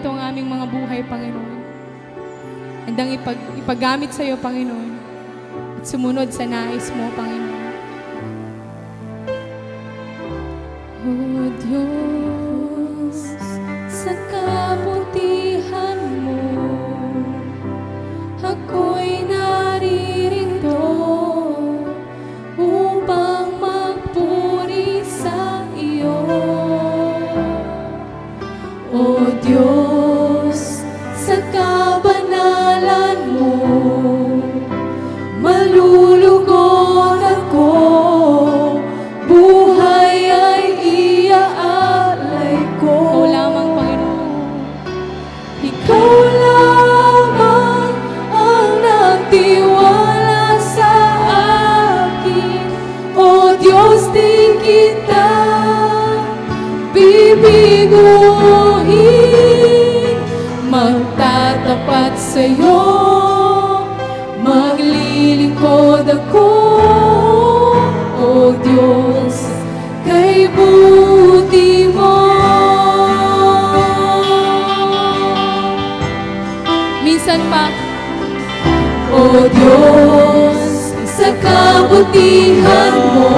ito ang aming mga buhay, Panginoon. Handang ipagamit sa iyo, Panginoon, at sumunod sa nais mo, Panginoon. O Diyos, sa kabutihan mo, ako'y naririto upang magpuri sa iyo. O Diyos, sa kabanalan mo, malulugod ako, buhay ay iaalay ko. Ikaw lamang, Panginoon. Ikaw lamang ang nagtiwala sa akin. O Diyos, di kita bibiguin. Magtatapat sa'yo, maglilingkod ako. O Diyos, kay buti mo. Minsan pa, O Diyos, sa kabutihan mo,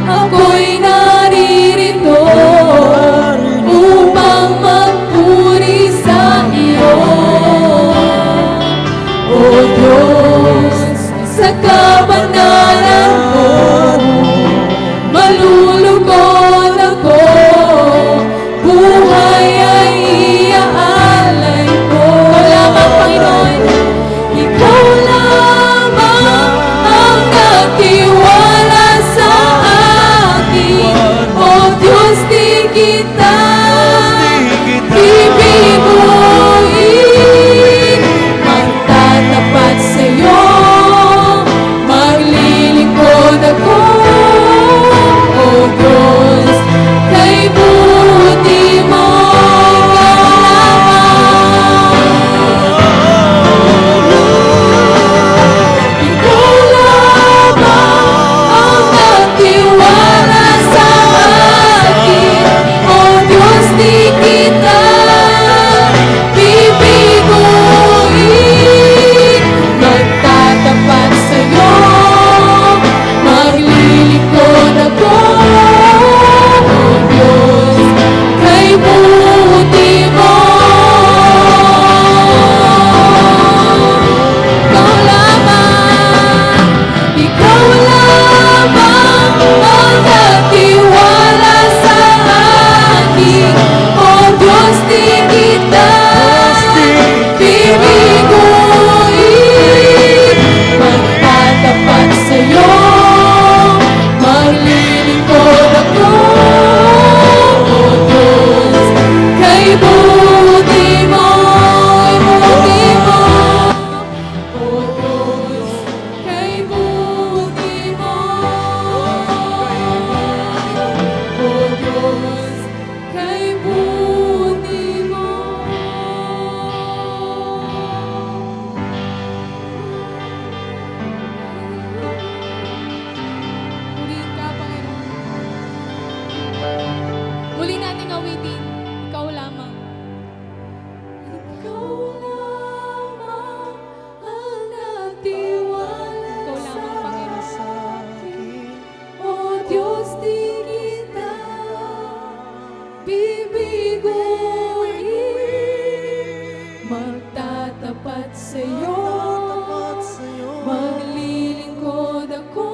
ako'y naririto upang magpuri sa iyo. O Diyos, sa kabanalan mo, malulugod ako, buhay ay iaalay ko. Ikaw lamang, Panginoon. Ikaw lamang ang nagtiwala sa akin. O Diyos, di kita bibiguin. Magtatapat sa'yo, maglilingkod ako. O Diyos, kay buti mo. Ikaw lamang ang nagtiwala sa akin. O Diyos, di kita bibiguin. Magtatapat sa'yo, maglilingkod ako. O Diyos, kay buti mo. Ikaw lamang, ikaw lamang ang nagtiwala sa akin. O Diyos, di kita bibiguin. Magtatapat sa'yo, maglilingkod ako. O Diyos, kay buti mo, buti mo. O Diyos, kay buti mo. O Diyos, kay buti mo. Purihin ka, Panginoon. Muli nating awitin, ikaw lamang. Ikaw lamang ang nagtiwala sa akin. O Diyos, di kita bibiguin. Magtatapat sa'yo, maglilingkod ako.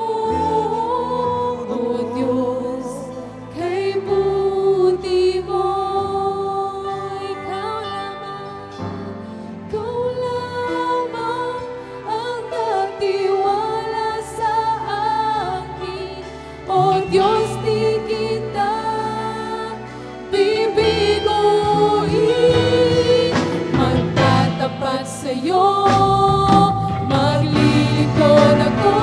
O Diyos, kay buti mo. Ikaw lamang ang nagtiwala sa akin. O Diyos, di kita bibiguin. Magtatapat sa'yo, maglilingkod ako.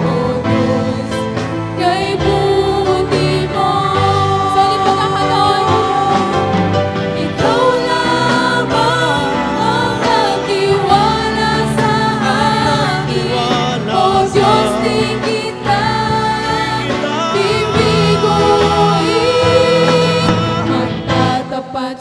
O Diyos, kay buti mo. Sa ulit pagkakataon, ikaw lamang ang nagtiwala sa akin. O Diyos, di kita bibiguin. Magtatapat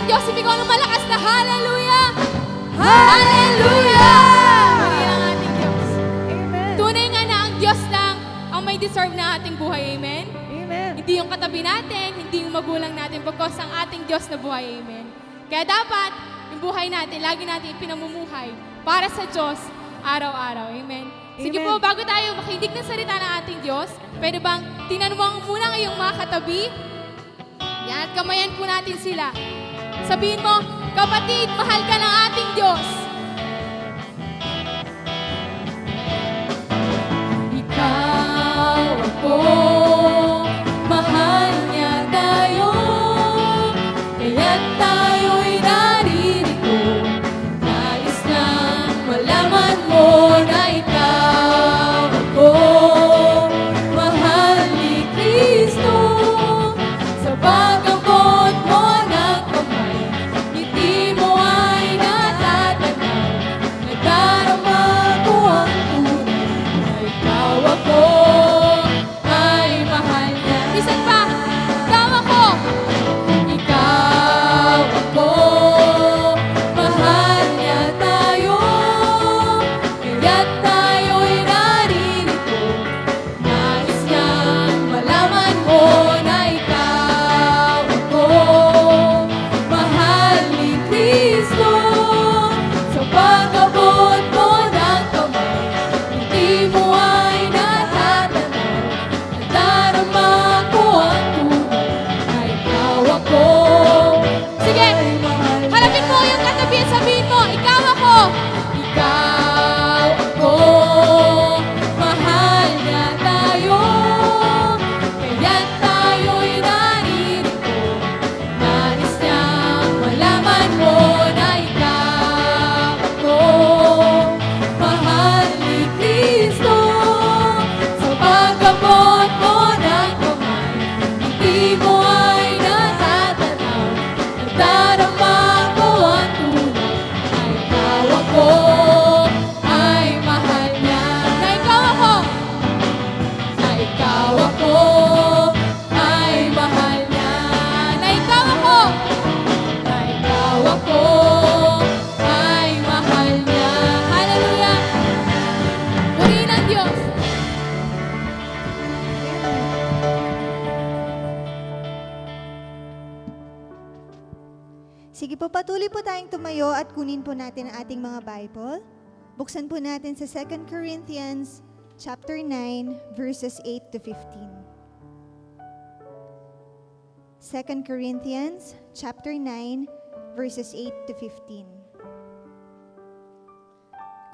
Diyos, ibigaw ng malakas na hallelujah! Hallelujah! Purihin ang ating Diyos. Amen. Tunay nga na ang Diyos lang ang may deserve na ating buhay. Amen? Amen. Hindi yung katabi natin, hindi yung magulang natin, pagkos ang ating Diyos na buhay. Amen? Kaya dapat, yung buhay natin, lagi natin ipinamumuhay para sa Diyos araw-araw. Amen? Sige Amen. po, bago tayo makinig ng salita ng ating Diyos, pwede bang tinanong muna ngayong mga katabi? Yan, at kamayan po natin sila. Sabihin mo, kapatid, mahal ka ng ating Diyos. Ikaw, ako, mahal niya tayo, kaya't tayo'y naririto. Nais nang malaman mo na ikaw, ako, mahal ni Kristo. Sa pag-abot mo ng kamay, ngiti mo ay natatanaw. Nadarama ko ang tunay na ikaw ako ay mahal niya. Isan pa, ikaw ako. Ikaw ako, mahal niya tayo. Kaya't tayo'y naririto. Nais niyang malaman mo na ikaw ako, mahal ni Kristo. Sa pag-abot mo ng kamay, hindi mo ay natatanaw. Nadarama ko ang tunay na ikaw ako. Sige, harapin mo yung katabi at sabihin mo, ikaw ako. Ikaw ako, mahal niya tayo. Kaya't tayo'y naririto. Nais niyang malaman mo na ikaw ako, mahal ni Kristo. Sa pag-abot mo ng kamay, hindi mo ay natatanaw. Nadarama ko ang tunay na ikaw ako ay mahal niya. Na ikaw ako, na ikaw ako ay mahal niya. Na ikaw ako, na ikaw ako ay mahal niya. Hallelujah! Purihin ang Diyos. Sige po, patuloy po tayong tumayo at kunin po natin ang ating mga Bible. Buksan po natin sa 2 Corinthians chapter 9, verses 8 to 15. 2 Corinthians chapter 9, verses 8 to 15.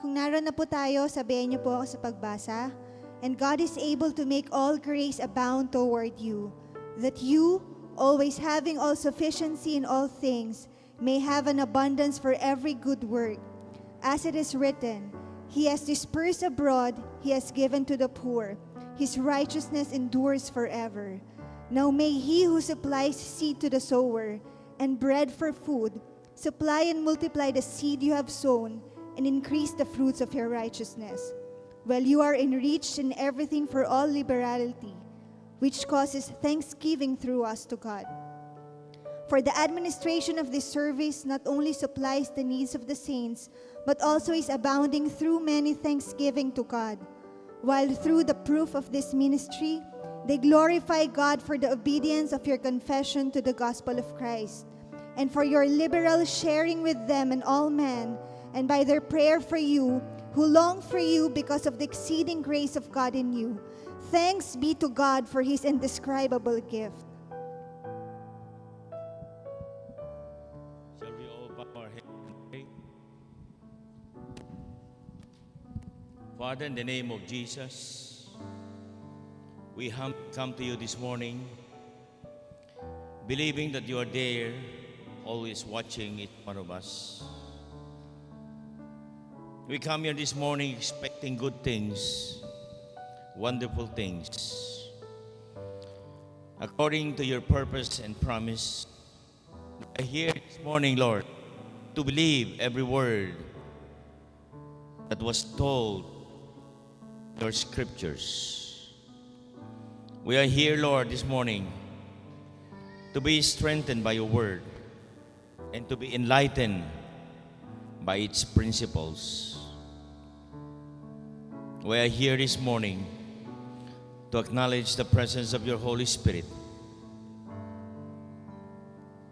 Kung naroon na po tayo, sabihin niyo po ako sa pagbasa. And God is able to make all grace abound toward you, that you, always having all sufficiency in all things, may have an abundance for every good work. As it is written, He has dispersed abroad, He has given to the poor. His righteousness endures forever. Now may He who supplies seed to the sower and bread for food, supply and multiply the seed you have sown, and increase the fruits of your righteousness, while you are enriched in everything for all liberality, which causes thanksgiving through us to God. For the administration of this service not only supplies the needs of the saints, but also is abounding through many thanksgiving to God, while through the proof of this ministry, they glorify God for the obedience of your confession to the gospel of Christ, and for your liberal sharing with them and all men, and by their prayer for you, who long for you because of the exceeding grace of God in you. Thanks be to God for His indescribable gift. Shall we all bow our heads and pray? Father, in the name of Jesus, we come to you this morning, believing that you are there, always watching each one of us. We come here this morning expecting good things, wonderful things. According to your purpose and promise, I hear this morning, Lord, to believe every word that was told in your scriptures. We are here, Lord, this morning to be strengthened by your word, and to be enlightened by its principles. We are here this morning to acknowledge the presence of your Holy Spirit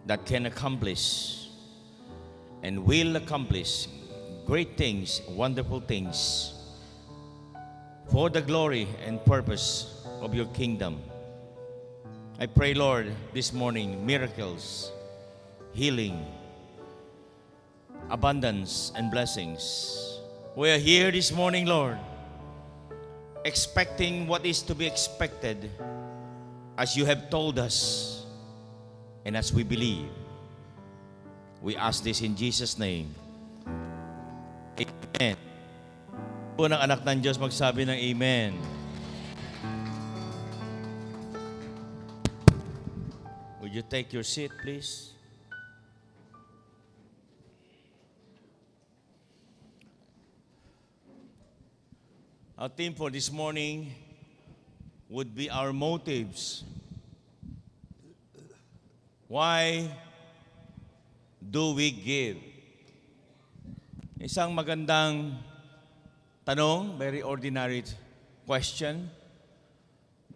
that can accomplish and will accomplish great things, wonderful things for the glory and purpose of your kingdom. I pray, Lord, this morning, miracles, healing, abundance, and blessings. We are here this morning, Lord, expecting what is to be expected as you have told us and as we believe. We ask this in Jesus' name. Amen. Po ng anak ng Diyos magsabi ng Amen. Would you take your seat, please? Our theme for this morning would be our motives. Why do we give? Isang magandang tanong, very ordinary question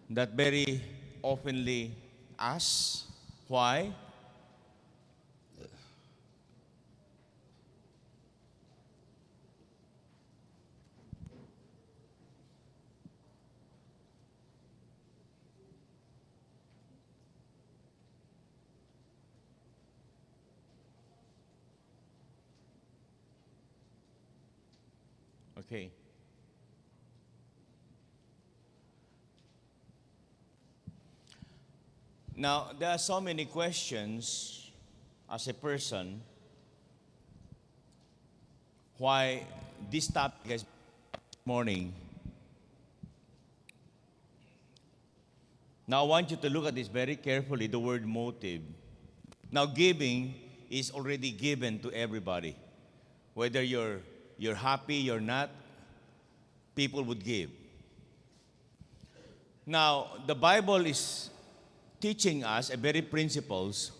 that very oftenly asked. Why? Okay. Now, there are so many questions as a person why this topic is this morning. Now, I want you to look at this very carefully, the word motive. Now, giving is already given to everybody. Whether you're happy, you're not, people would give. Now, the Bible is teaching us a very principles,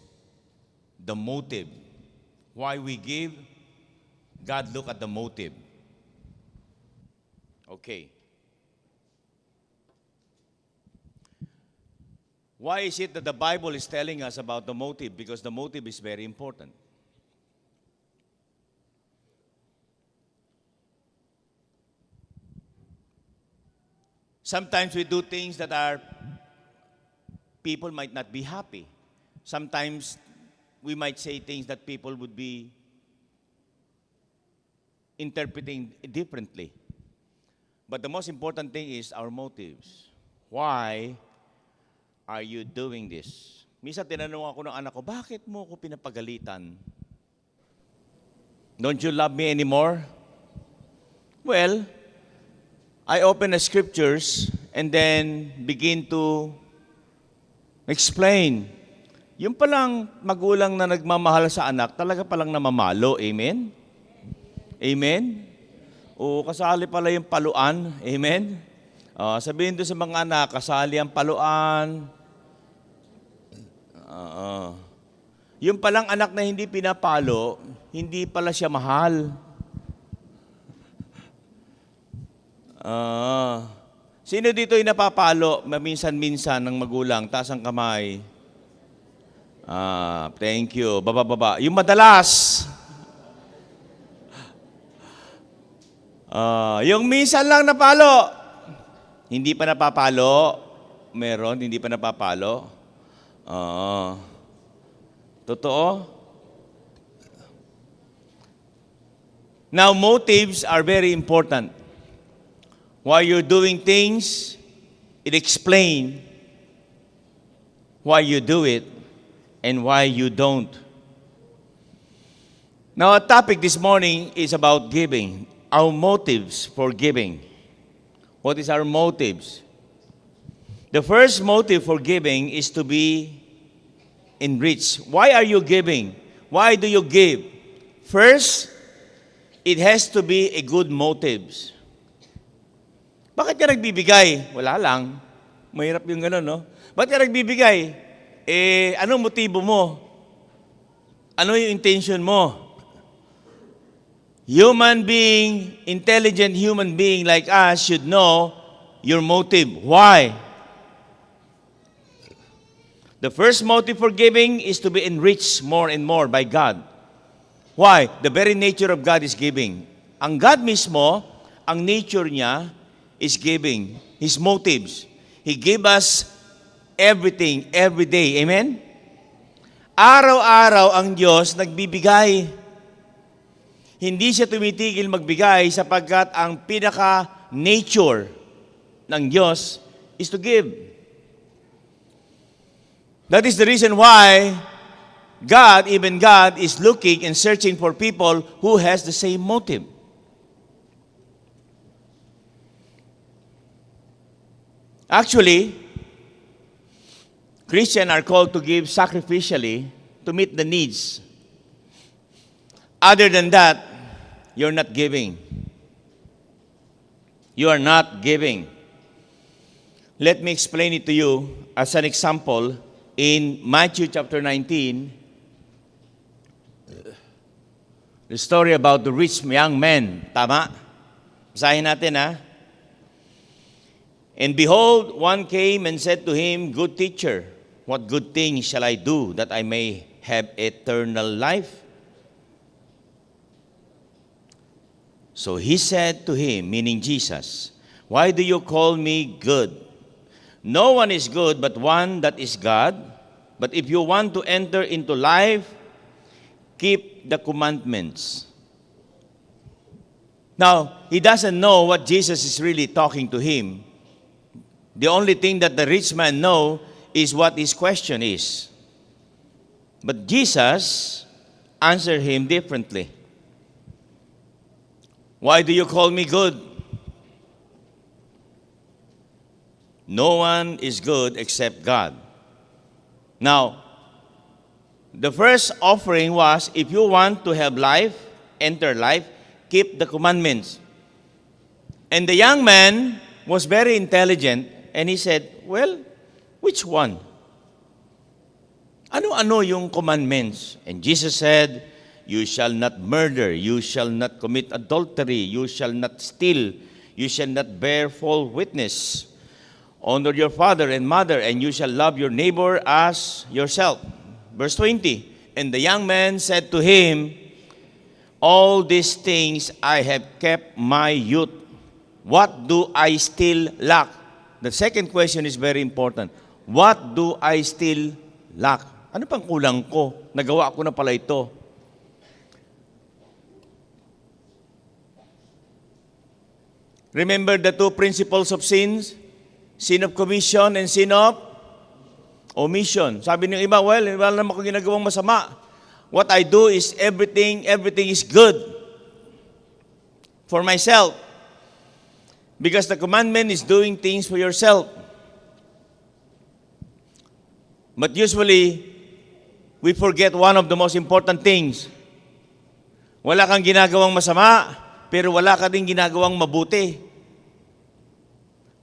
the motive. Why we give, God look at the motive. Okay. Why is it that the Bible is telling us about the motive? Because the motive is very important. Sometimes we do things that are people might not be happy. Sometimes we might say things that people would be interpreting differently. But the most important thing is our motives. Why are you doing this? Minsan tinanong ako ng anak ko, bakit mo ako pinapagalitan? Don't you love me anymore? Well, I open the scriptures and then begin to explain. Yung palang magulang na nagmamahal sa anak, talaga palang namamalo. Amen? Amen? O kasali pala yung paluan. Amen? Sabihin doon sa mga anak, kasali ang paluan. Yung palang anak na hindi pinapalo, hindi pala siya mahal. Sino dito yung napapalo maminsan-minsan ng magulang? Taas ang kamay. Thank you. Baba. Yung madalas. Yung minsan lang napalo. Hindi pa napapalo. Meron, hindi pa napapalo. Totoo? Now, motives are very important. Why you're doing things, it explains why you do it and why you don't. Now, our topic this morning is about giving. Our motives for giving. What is our motives? The first motive for giving is to be enriched. Why are you giving? Why do you give? First, it has to be a good motives. Bakit ka nagbibigay? Wala lang. Mahirap yung gano'n, no? Bakit ka nagbibigay? Anong motibo mo? Ano yung intention mo? Human being, intelligent human being like us should know your motive. Why? The first motive for giving is to be enriched more and more by God. Why? The very nature of God is giving. Ang God mismo, ang nature niya is giving. His motives. He gave us everything, every day. Amen? Araw-araw ang Diyos nagbibigay. Hindi siya tumitigil magbigay sapagkat ang pinaka-nature ng Diyos is to give. That is the reason why God, even God, is looking and searching for people who has the same motive. Actually, Christians are called to give sacrificially to meet the needs. Other than that, you're not giving. You are not giving. Let me explain it to you as an example. In Matthew chapter 19, the story about the rich young man. Tama? Basahin natin, ha? And behold, one came and said to him, Good teacher, what good thing shall I do that I may have eternal life? So he said to him, meaning Jesus, Why do you call me good? No one is good but one that is God. But if you want to enter into life, keep the commandments. Now, he doesn't know what Jesus is really talking to him. The only thing that the rich man knows is what his question is. But Jesus answered him differently. Why do you call me good? No one is good except God. Now, the first offering was, if you want to have life, enter life, keep the commandments. And the young man was very intelligent, and he said, well, which one? Ano-ano yung commandments? And Jesus said, you shall not murder, you shall not commit adultery, you shall not steal, you shall not bear false witness. Honor your father and mother, and you shall love your neighbor as yourself. Verse 20, and the young man said to him, all these things I have kept my youth. What do I still lack? The second question is very important. What do I still lack? Ano pang kulang ko? Nagawa ko na pala ito. Remember the two principles of sins? Sin of commission and sin of omission. Sabi ng iba, well, wala naman akong ginagawang masama. What I do is everything is good for myself. Because the commandment is doing things for yourself. But usually, we forget one of the most important things. Wala kang ginagawang masama, pero wala ka din ginagawang mabuti.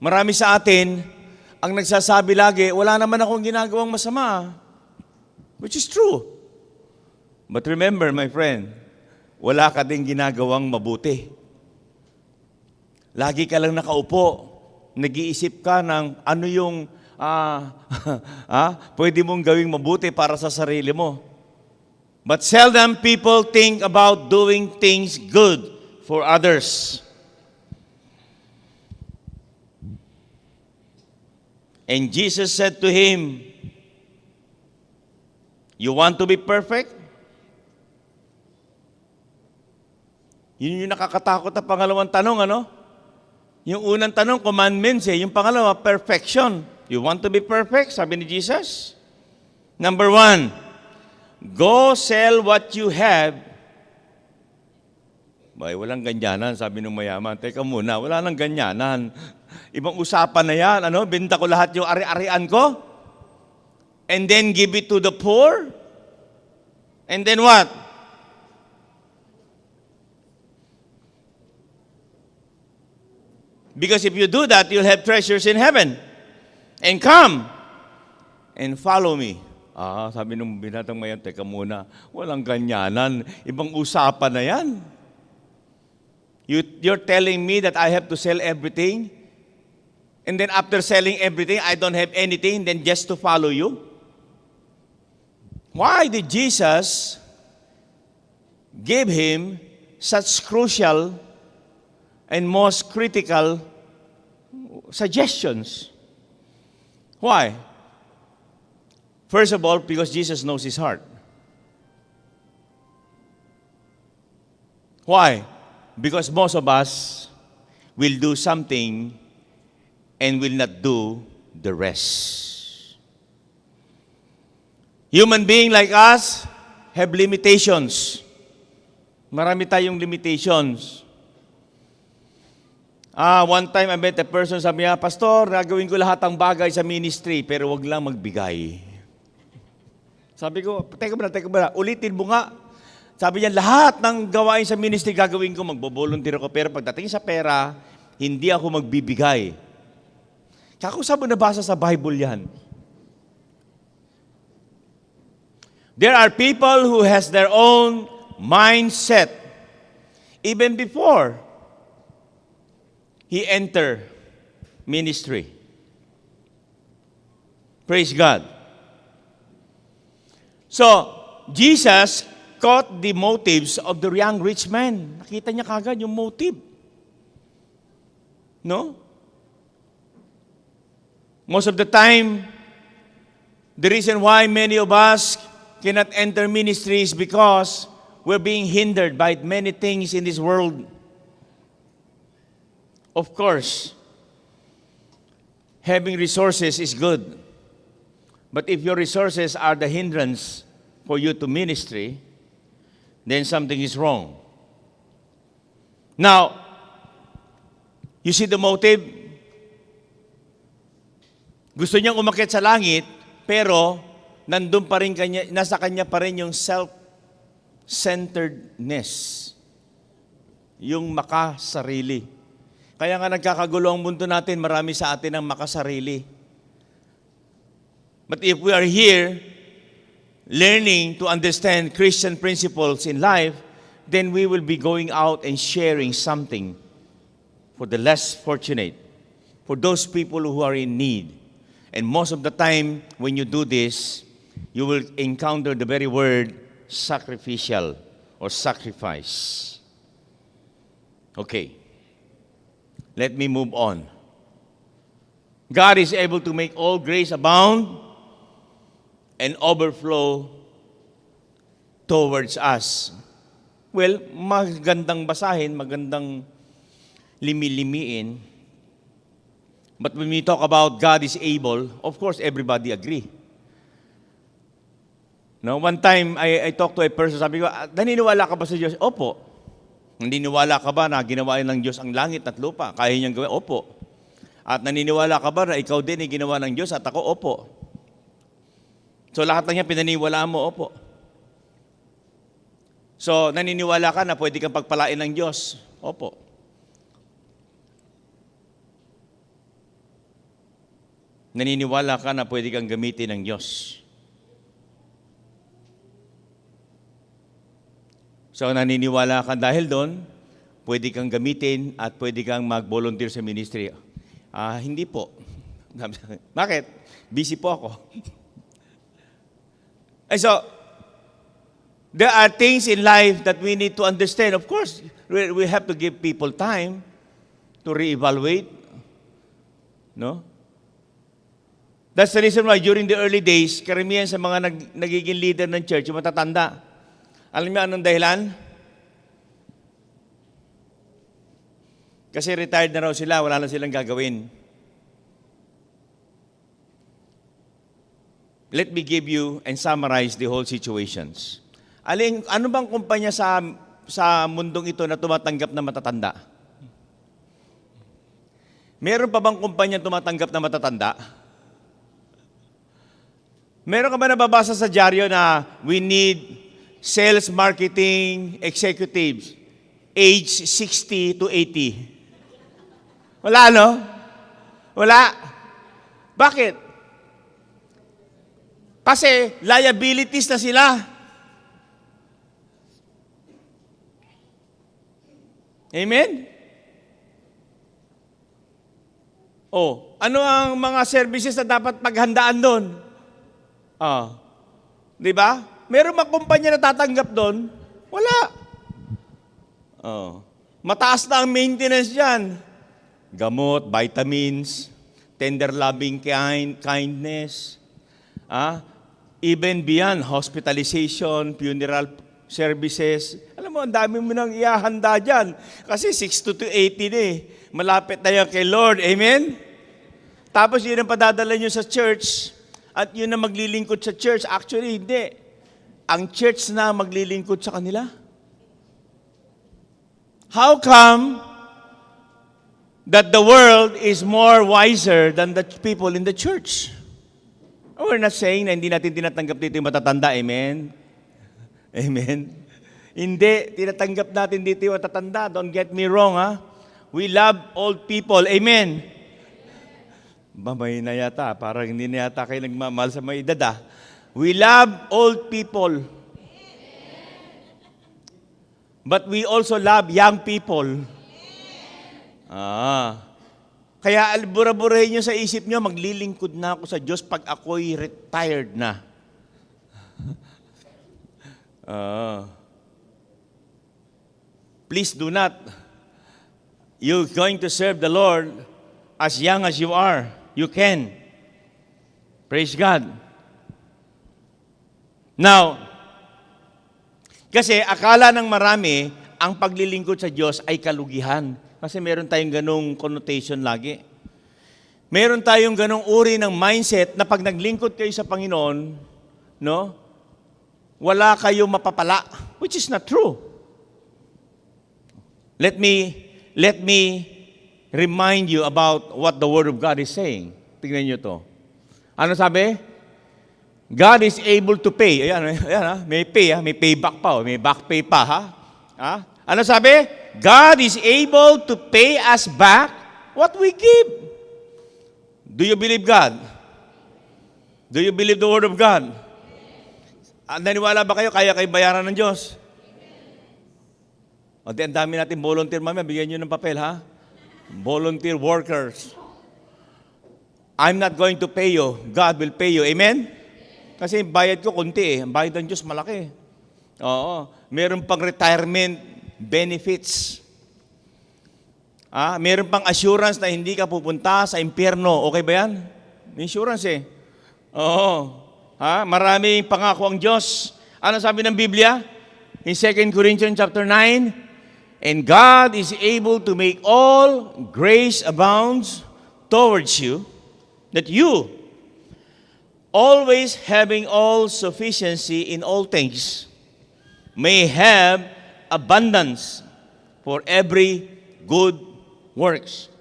Marami sa atin ang nagsasabi lagi, wala naman akong ginagawang masama. Which is true. But remember, my friend, wala ka din ginagawang mabuti. Lagi ka lang nakaupo, nag-iisip ka ng ano yung pwede mong gawing mabuti para sa sarili mo. But seldom people think about doing things good for others. And Jesus said to him, you want to be perfect? Yun yung nakakatakot na pangalawang tanong, ano? Yung unang tanong, commandments eh. Yung pangalawa, perfection. You want to be perfect? Sabi ni Jesus. Number 1, go sell what you have. Bay, walang ganyanan, sabi ng mayaman. Teka muna, wala nang ganyanan. Ibang usapan na yan, ano? Benta ko lahat yung ari-arian ko. And then give it to the poor. And then what? Because if you do that, you'll have treasures in heaven. And come and follow me. Sabi nung binatang mayan, teka muna, walang ganyanan. Ibang usapan na yan. You're telling me that I have to sell everything? And then after selling everything, I don't have anything, then just to follow you? Why did Jesus give him such crucial and most critical suggestions? Why? First of all, because Jesus knows his heart. Why? Because most of us will do something and will not do the rest. Human being like us have limitations. Marami tayong limitations. One time I met a person, sabi niya, Pastor, gagawin ko lahat ng bagay sa ministry, pero wag lang magbigay. Sabi ko, teka ba, ulitin mo nga. Sabi niya, lahat ng gawain sa ministry gagawin ko, magbo-volunteer ako, pero pagdating sa pera, hindi ako magbibigay. Kako saan mo nabasa sa Bible yan? There are people who has their own mindset. Even before he enter ministry. Praise God. So, Jesus caught the motives of the young rich man. Nakita niya kagad yung motive. No? Most of the time, the reason why many of us cannot enter ministry is because we're being hindered by many things in this world. Of course, having resources is good. But if your resources are the hindrance for you to ministry, then something is wrong. Now, you see the motive? Gusto niyang umakyat sa langit, pero nandun pa rin nasa kanya pa rin yung self-centeredness. Yung makasarili. Kaya nga nagkakagulo ang mundo natin, marami sa atin ang makasarili. But if we are here learning to understand Christian principles in life, then we will be going out and sharing something for the less fortunate, for those people who are in need. And most of the time, when you do this, you will encounter the very word sacrificial or sacrifice. Okay. Let me move on. God is able to make all grace abound and overflow towards us. Well, magandang basahin, magandang limi-limiin. But when we talk about God is able, of course, everybody agree. No, one time, I talked to a person, sabi ko, naniniwala ka ba sa Diyos? Opo. Naniniwala ka ba na ginawa ng Diyos ang langit at lupa? Kaya niyang gawin? Opo. At naniniwala ka ba na ikaw din ay ginawa ng Diyos at ako? Opo. So lahat ng yan pinaniwalaan mo? Opo. So naniniwala ka na pwede kang pagpalain ng Diyos? Opo. Naniniwala ka na pwede kang gamitin ng Diyos? So naniniwala ka dahil doon, pwede kang gamitin at pwede kang mag-volunteer sa ministry. Hindi po. Bakit? Busy po ako. And so, there are things in life that we need to understand. Of course, we have to give people time to reevaluate. No? That's the reason why during the early days, karamihan sa mga nagiging leader ng church, yung matatanda. Alam niyo anong dahilan? Kasi retired na raw sila, wala na silang gagawin. Let me give you and summarize the whole situations. Ano bang kumpanya sa mundong ito na tumatanggap na matatanda? Meron pa bang kumpanya tumatanggap na matatanda? Meron ka ba nababasa sa dyaryo na we need sales marketing executives age 60 to 80? Wala, no? Wala. Bakit? Kasi liabilities na sila. Amen? Oh, ano ang mga services na dapat paghandaan doon? Ah, 'di ba? Meron bang kumpanya na tatanggap doon? Wala. Oh. Mataas na ang maintenance diyan. Gamot, vitamins, tender loving kindness. Even beyond hospitalization, funeral services. Alam mo, ang dami mo nang iahanda dyan. Kasi 60 to 80 na eh. Malapit na yan kay Lord. Amen? Tapos yun ang padadala nyo sa church. At yun ang maglilingkod sa church. Actually, hindi. Ang church na maglilingkod sa kanila. How come that the world is more wiser than the people in the church? We're not saying na hindi natin tinatanggap dito yung matatanda. Amen? Amen? Hindi. Tinatanggap natin dito yung matatanda. Don't get me wrong, ha? We love old people. Amen? Mamay na yata. Parang hindi na yata kayo nagmamahal sa may edad, ha? We love old people. But we also love young people. Kaya albura-burahin nyo sa isip nyo, maglilingkod na ako sa Diyos pag ako'y retired na. Please do not. You're going to serve the Lord as young as you are. You can. Praise God. Now, kasi akala ng marami, ang paglilingkod sa Diyos ay kalugihan. Kasi meron tayong ganong connotation lagi. Meron tayong ganong uri ng mindset na pag naglingkod kayo sa Panginoon, no, wala kayong mapapala, which is not true. Let me remind you about what the Word of God is saying. Tingnan niyo to. Ano sabi? God is able to pay. Ayan, may pay, may payback pa, may back pay pa, ha? Ano sabi? God is able to pay us back what we give. Do you believe God? Do you believe the Word of God? Naniwala ba kayo, kaya kayo bayaran ng Diyos? O, ang dami natin volunteer, mamaya, bigyan nyo ng papel, ha? Volunteer workers. I'm not going to pay you. God will pay you. Amen? Kasi bayad ko konti eh. Ang bayad ng Diyos malaki. Oo. Meron pang retirement benefits. Meron pang assurance na hindi ka pupunta sa impyerno. Okay ba yan? May insurance eh. Oo. Maraming pangako ang Diyos. Ano sabi ng Biblia? In 2 Corinthians chapter 9, and God is able to make all grace abounds towards you, that you, always having all sufficiency in all things, may have abundance for every good works.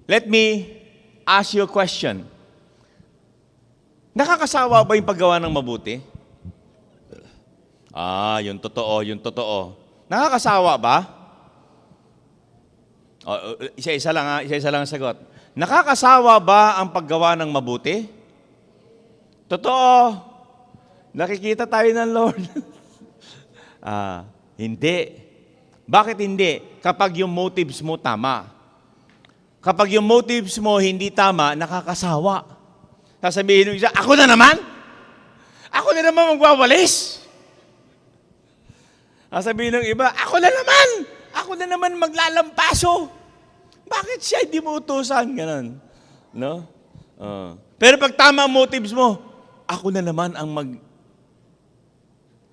Let me ask you a question. Nakakasawa ba yung paggawa ng mabuti? Yung totoo. Nakakasawa ba? Isa-isa lang ang sagot. Nakakasawa ba ang paggawa ng mabuti? Totoo. Nakikita tayo ng Lord. Hindi. Bakit hindi? Kapag yung motives mo tama. Kapag yung motives mo hindi tama, nakakasawa. Sasabihin ng isa, ako na naman? Ako na naman magwawalis. Sasabihin ng iba, ako na naman! Ako na naman maglalampaso. Bakit siya hindi mo utusan? Ganon. No? Pero pag tama ang motives mo, ako na naman ang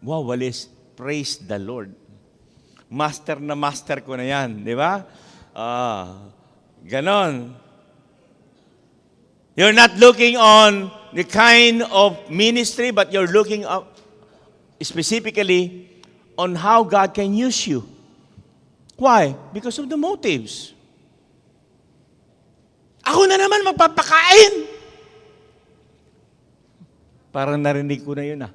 wawalis. Praise the Lord. Master na master ko na yan. Di ba? Ganon. You're not looking on the kind of ministry, but you're looking up specifically on how God can use you. Why? Because of the motives. Ako na naman magpapakain. Parang narinig ko na yun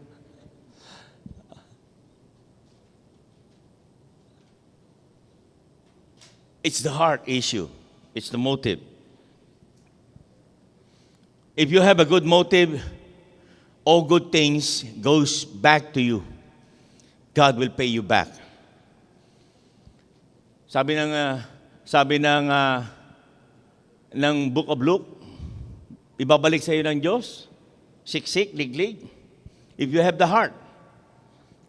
It's the heart issue. It's the motive. If you have a good motive, all good things goes back to you. God will pay you back. Sabi ng Book of Luke, ibabalik sa iyo ng Diyos, siksik, liglig. If you have the heart,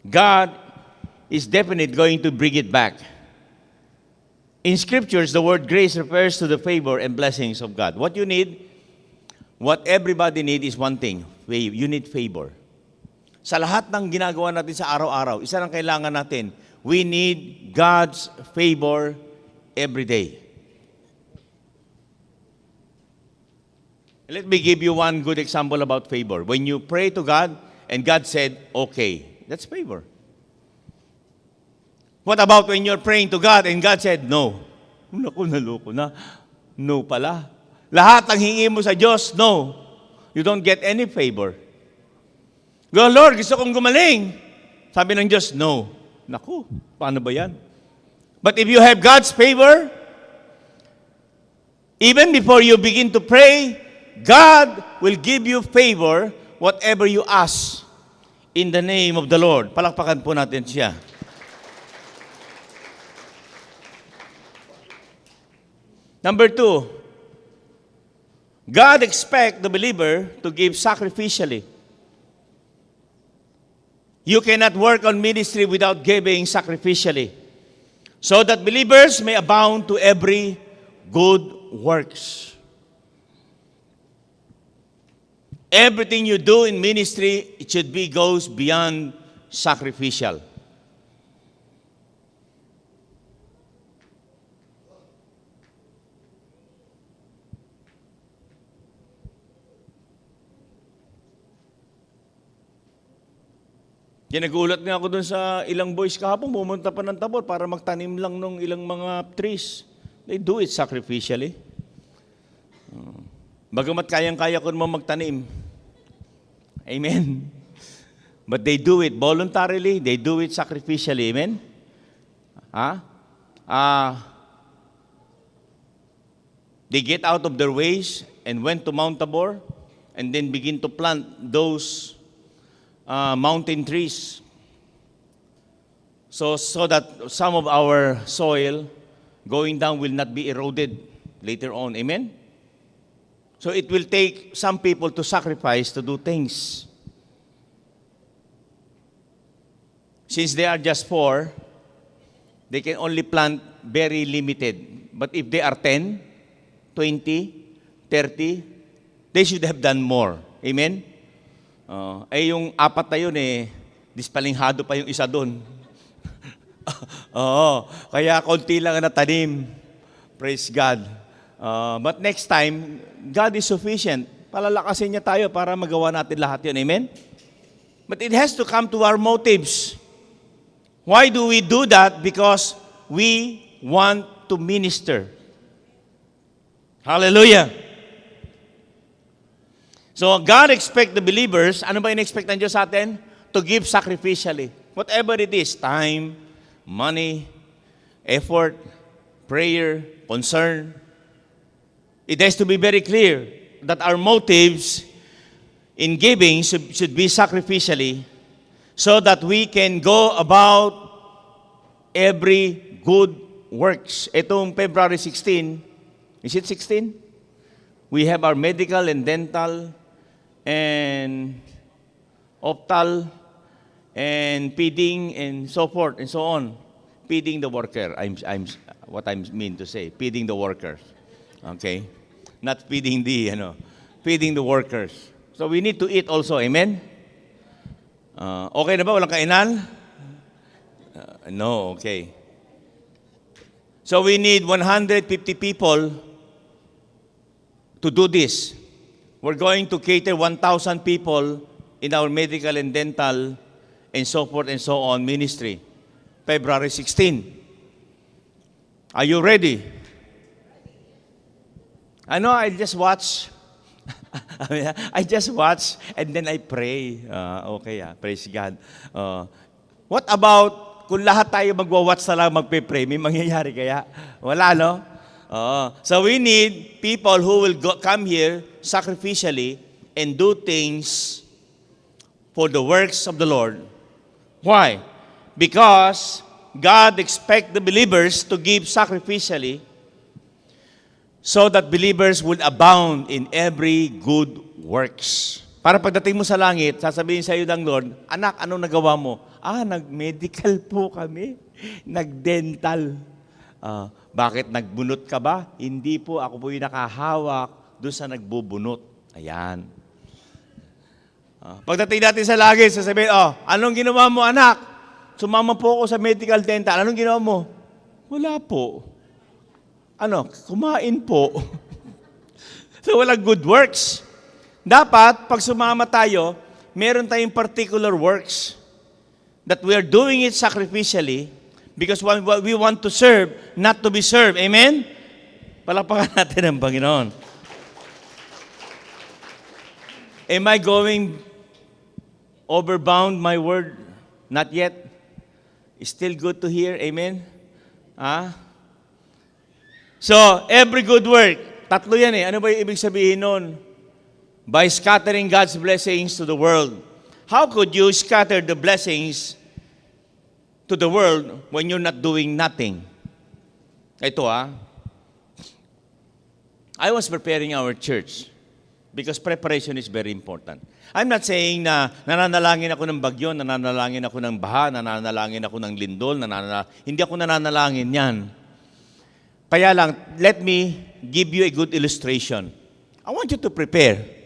God is definitely going to bring it back. In scriptures, the word grace refers to the favor and blessings of God. What you need, what everybody need is one thing. You need favor. Sa lahat ng ginagawa natin sa araw-araw, isa lang kailangan natin, we need God's favor every day. Let me give you one good example about favor. When you pray to God and God said, okay, that's favor. What about when you're praying to God and God said, no? Naku, naloko na. No pala. Lahat ng hingi mo sa Diyos, no. You don't get any favor. Go, Lord, gusto kong gumaling. Sabi ng Diyos, no. Naku, paano ba yan? But if you have God's favor, even before you begin to pray, God will give you favor whatever you ask in the name of the Lord. Palakpakan po natin siya. Number 2, God expects the believer to give sacrificially. You cannot work on ministry without giving sacrificially, so that believers may abound to every good works. Everything you do in ministry, it should be goes beyond sacrificial. Nagulat nga ako dun sa ilang boys kahapon, pumunta pa ng Tabor para magtanim lang ng ilang mga trees. They do it sacrificially. Bagamat kayang-kaya ko naman magtanim. Amen. But they do it voluntarily, they do it sacrificially. Amen? They get out of their ways and went to Mount Tabor and then begin to plant those mountain trees. So that some of our soil going down will not be eroded later on. Amen? So it will take some people to sacrifice to do things. Since they are just 4, they can only plant very limited. But if they are 10, 20, 30, they should have done more. Amen? Yung 4 na yun dispalinghado pa yung isa doon. Kaya konti lang na tanim. Praise God. But next time, God is sufficient. Palalakasin niya tayo para magawa natin lahat yun. Amen? But it has to come to our motives. Why do we do that? Because we want to minister. Hallelujah. So God expects the believers, ano ba in-expect ng Diyos sa atin? To give sacrificially. Whatever it is, time, money, effort, prayer, concern. It has to be very clear that our motives in giving should be sacrificially so that we can go about every good works. Itong February 16, is it 16? We have our medical and dental and optal and feeding and so forth and so on. Feeding the worker, what I mean to say, feeding the workers. Okay? Not feeding feeding the workers. So we need to eat also, amen? Okay na ba? Walang kainan? No, okay. So we need 150 people to do this. We're going to cater 1,000 people in our medical and dental and so forth and so on ministry. February 16. Are you ready? I know I just watch. I just watch and then I pray. Okay, praise God. What about kung lahat tayo magwa-watch na lang magpe-pray? May mangyayari kaya? Wala, no? So we need people who will come here sacrificially and do things for the works of the Lord. Why? Because God expects the believers to give sacrificially so that believers would abound in every good works. Para pagdating mo sa langit, sasabihin sa iyo ng Lord, anak, anong nagawa mo? Nag-medical po kami. Nag-dental. Bakit nagbunot ka ba? Hindi po, ako po yung nakahawak doon sa nagbubunot. Ayan. Pagdating natin sa langit, sasabihin, anong ginawa mo, anak? Sumama po ako sa medical dental. Anong ginawa mo? Wala po. Kumain po. So, walang good works. Dapat, pag sumama tayo, meron tayong particular works that we are doing it sacrificially because we want to serve, not to be served. Amen? Palakpakan natin ang Panginoon. Am I going overbound my word? Not yet. Still good to hear. Amen? So, every good work. Tatlo yan eh. Ano ba yung ibig sabihin nun? By scattering God's blessings to the world. How could you scatter the blessings to the world when you're not doing nothing? Ito I was preparing our church because preparation is very important. I'm not saying na nananalangin ako ng bagyo, nananalangin ako ng baha, nananalangin ako ng lindol, hindi ako nananalangin yan. Kaya lang, let me give you a good illustration. I want you to prepare.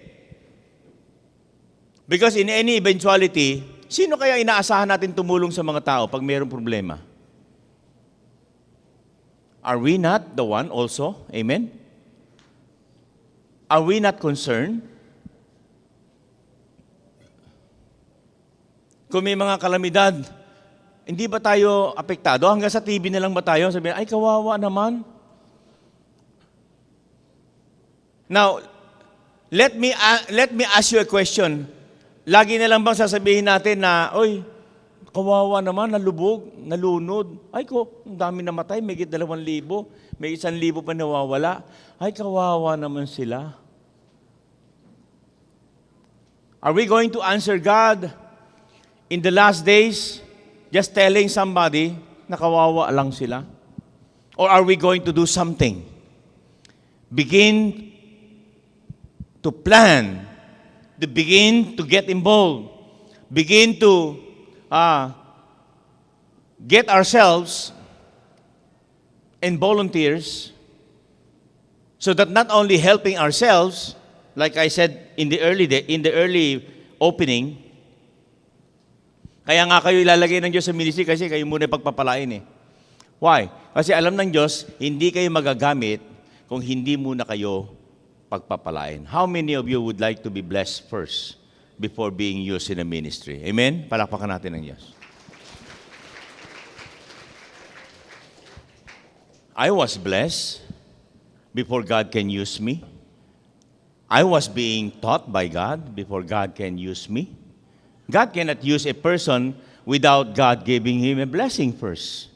Because in any eventuality, sino kaya inaasahan natin tumulong sa mga tao pag mayroong problema? Are we not the one also? Amen? Are we not concerned? Kung may mga kalamidad, hindi ba tayo apektado? Hanggang sa TV na lang ba tayo? Sabihin, ay kawawa naman. Now, let me ask you a question. Lagi na lang bang sasabihin natin na, oy, kawawa naman, nalubog, nalunod. Ay ko, ang dami namatay, may 2,000, may 1,000 pa nawawala. Ay, kawawa naman sila. Are we going to answer God in the last days just telling somebody na kawawa lang sila? Or are we going to do something? Begin to plan, to begin to get involved, begin to get ourselves and volunteers so that not only helping ourselves, like I said in the early opening, kaya nga kayo ilalagay ng Diyos sa ministry kasi kayo muna pagpapalain eh. Why? Kasi alam ng Diyos, hindi kayo magagamit kung hindi muna kayo pagpapalain. How many of you would like to be blessed first before being used in a ministry? Amen? Palakpakan natin ng Diyos. I was blessed before God can use me. I was being taught by God before God can use me. God cannot use a person without God giving him a blessing first,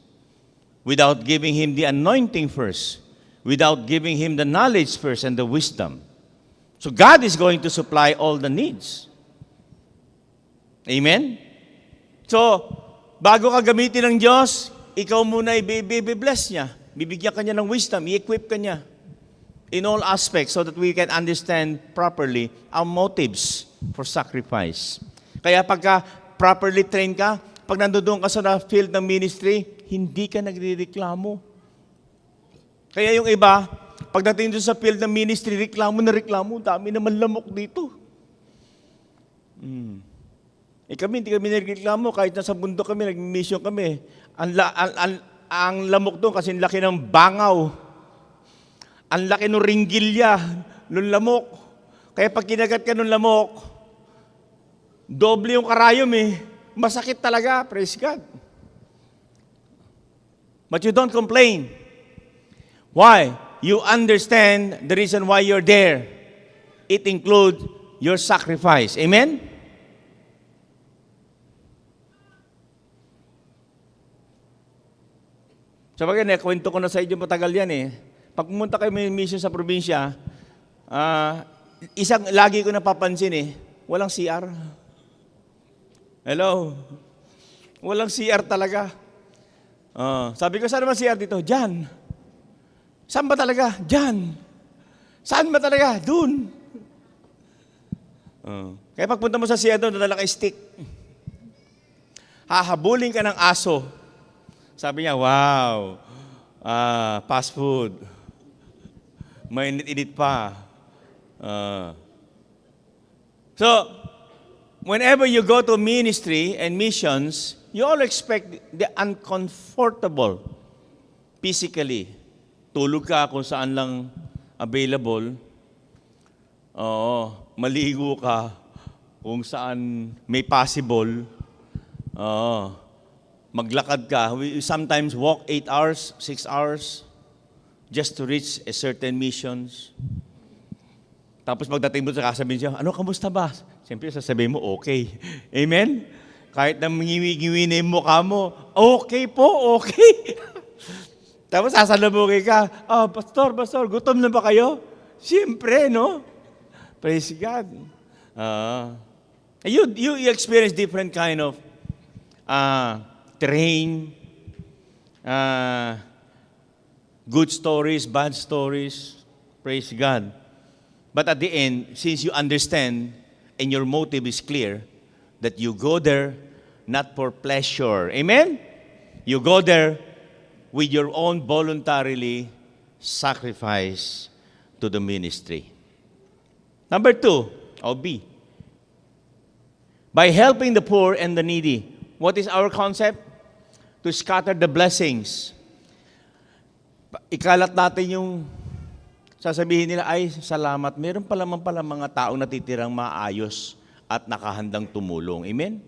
without giving him the anointing first, without giving him the knowledge first and the wisdom. So God is going to supply all the needs. Amen? So, bago ka gamitin ng Diyos, ikaw muna i-bless niya. Bibigyan ka niya ng wisdom, i-equip ka niya in all aspects so that we can understand properly our motives for sacrifice. Kaya pagka properly trained ka, pag nandoon ka sa field ng ministry, hindi ka nagrereklamo. Kaya yung iba, pagdating doon sa field ng ministry, reklamo na reklamo, dami naman lamok dito. Kami, hindi kami nagreklamo, kahit nasa bundok kami, nag-mission kami. Ang lamok doon kasi ang laki ng bangaw. Ang laki ng ringgilya, ng lamok. Kaya pag kinagat ka ng lamok, doble yung karayom eh. Masakit talaga, praise God. But you don't complain. Why? You understand the reason why you're there. It includes your sacrifice. Amen? Sabagay, kwento ko na sa inyo matagal yan eh. Pag pumunta kayo may mission sa probinsya, lagi ko napapansin eh, walang CR. Hello? Walang CR talaga. Sabi ko, saan naman CR dito? Diyan. Saan ba talaga? Diyan. Saan ba talaga? Doon. Kaya pagpunta mo sa CR doon, dadala ka stick. Hahabulin ka ng aso. Sabi niya, wow, fast food. Mainit-init pa. So, whenever you go to ministry and missions, you all expect the uncomfortable physically. Tulog ka kung saan lang available. Maligo ka kung saan may possible. Maglakad ka. We sometimes walk 8 hours, 6 hours just to reach a certain missions. Tapos pagdating mo sa kasabihin siya, ano, kamusta ba? Siyempre, sasabihin mo, okay. Amen? Kahit na mangiwi-giwi na yung mukha mo, okay po, okay. Tapos sasalubugin ka, pastor, gutom na ba kayo? Siyempre, no? Praise God. You experience different kind of terrain, good stories, bad stories. Praise God. But at the end, since you understand and your motive is clear, that you go there not for pleasure. Amen? You go there with your own voluntarily sacrifice to the ministry. Number 2, or B. By helping the poor and the needy. What is our concept? To scatter the blessings. Ikalat natin yung sasabihin nila, ay, salamat. Meron pala mga taong natitirang maayos at nakahandang tumulong. Amen?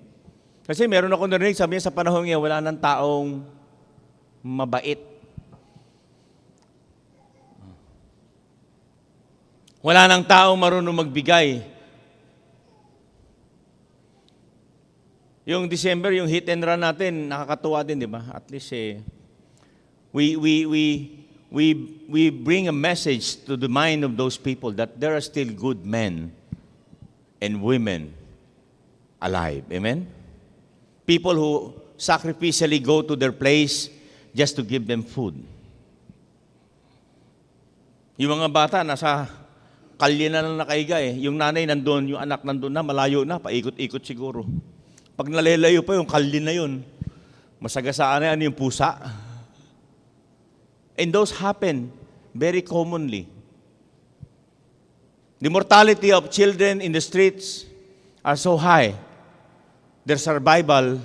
Kasi meron ako narinig, sabi niya sa panahon niya, wala nang taong mabait. Wala nang taong marunong magbigay. Yung December, yung hit and run natin, nakakatuwa din, di ba? At least, we bring a message to the mind of those people that there are still good men and women alive. Amen? People who sacrificially go to their place just to give them food. Yung mga bata, nasa kalye na lang nakahiga eh. Yung nanay nandun, yung anak nandun na, malayo na, paikot-ikot siguro. Pag nalalayo pa yung kalye na yun, masagasaan na yan yung pusa. And those happen very commonly. The mortality of children in the streets are so high. Their survival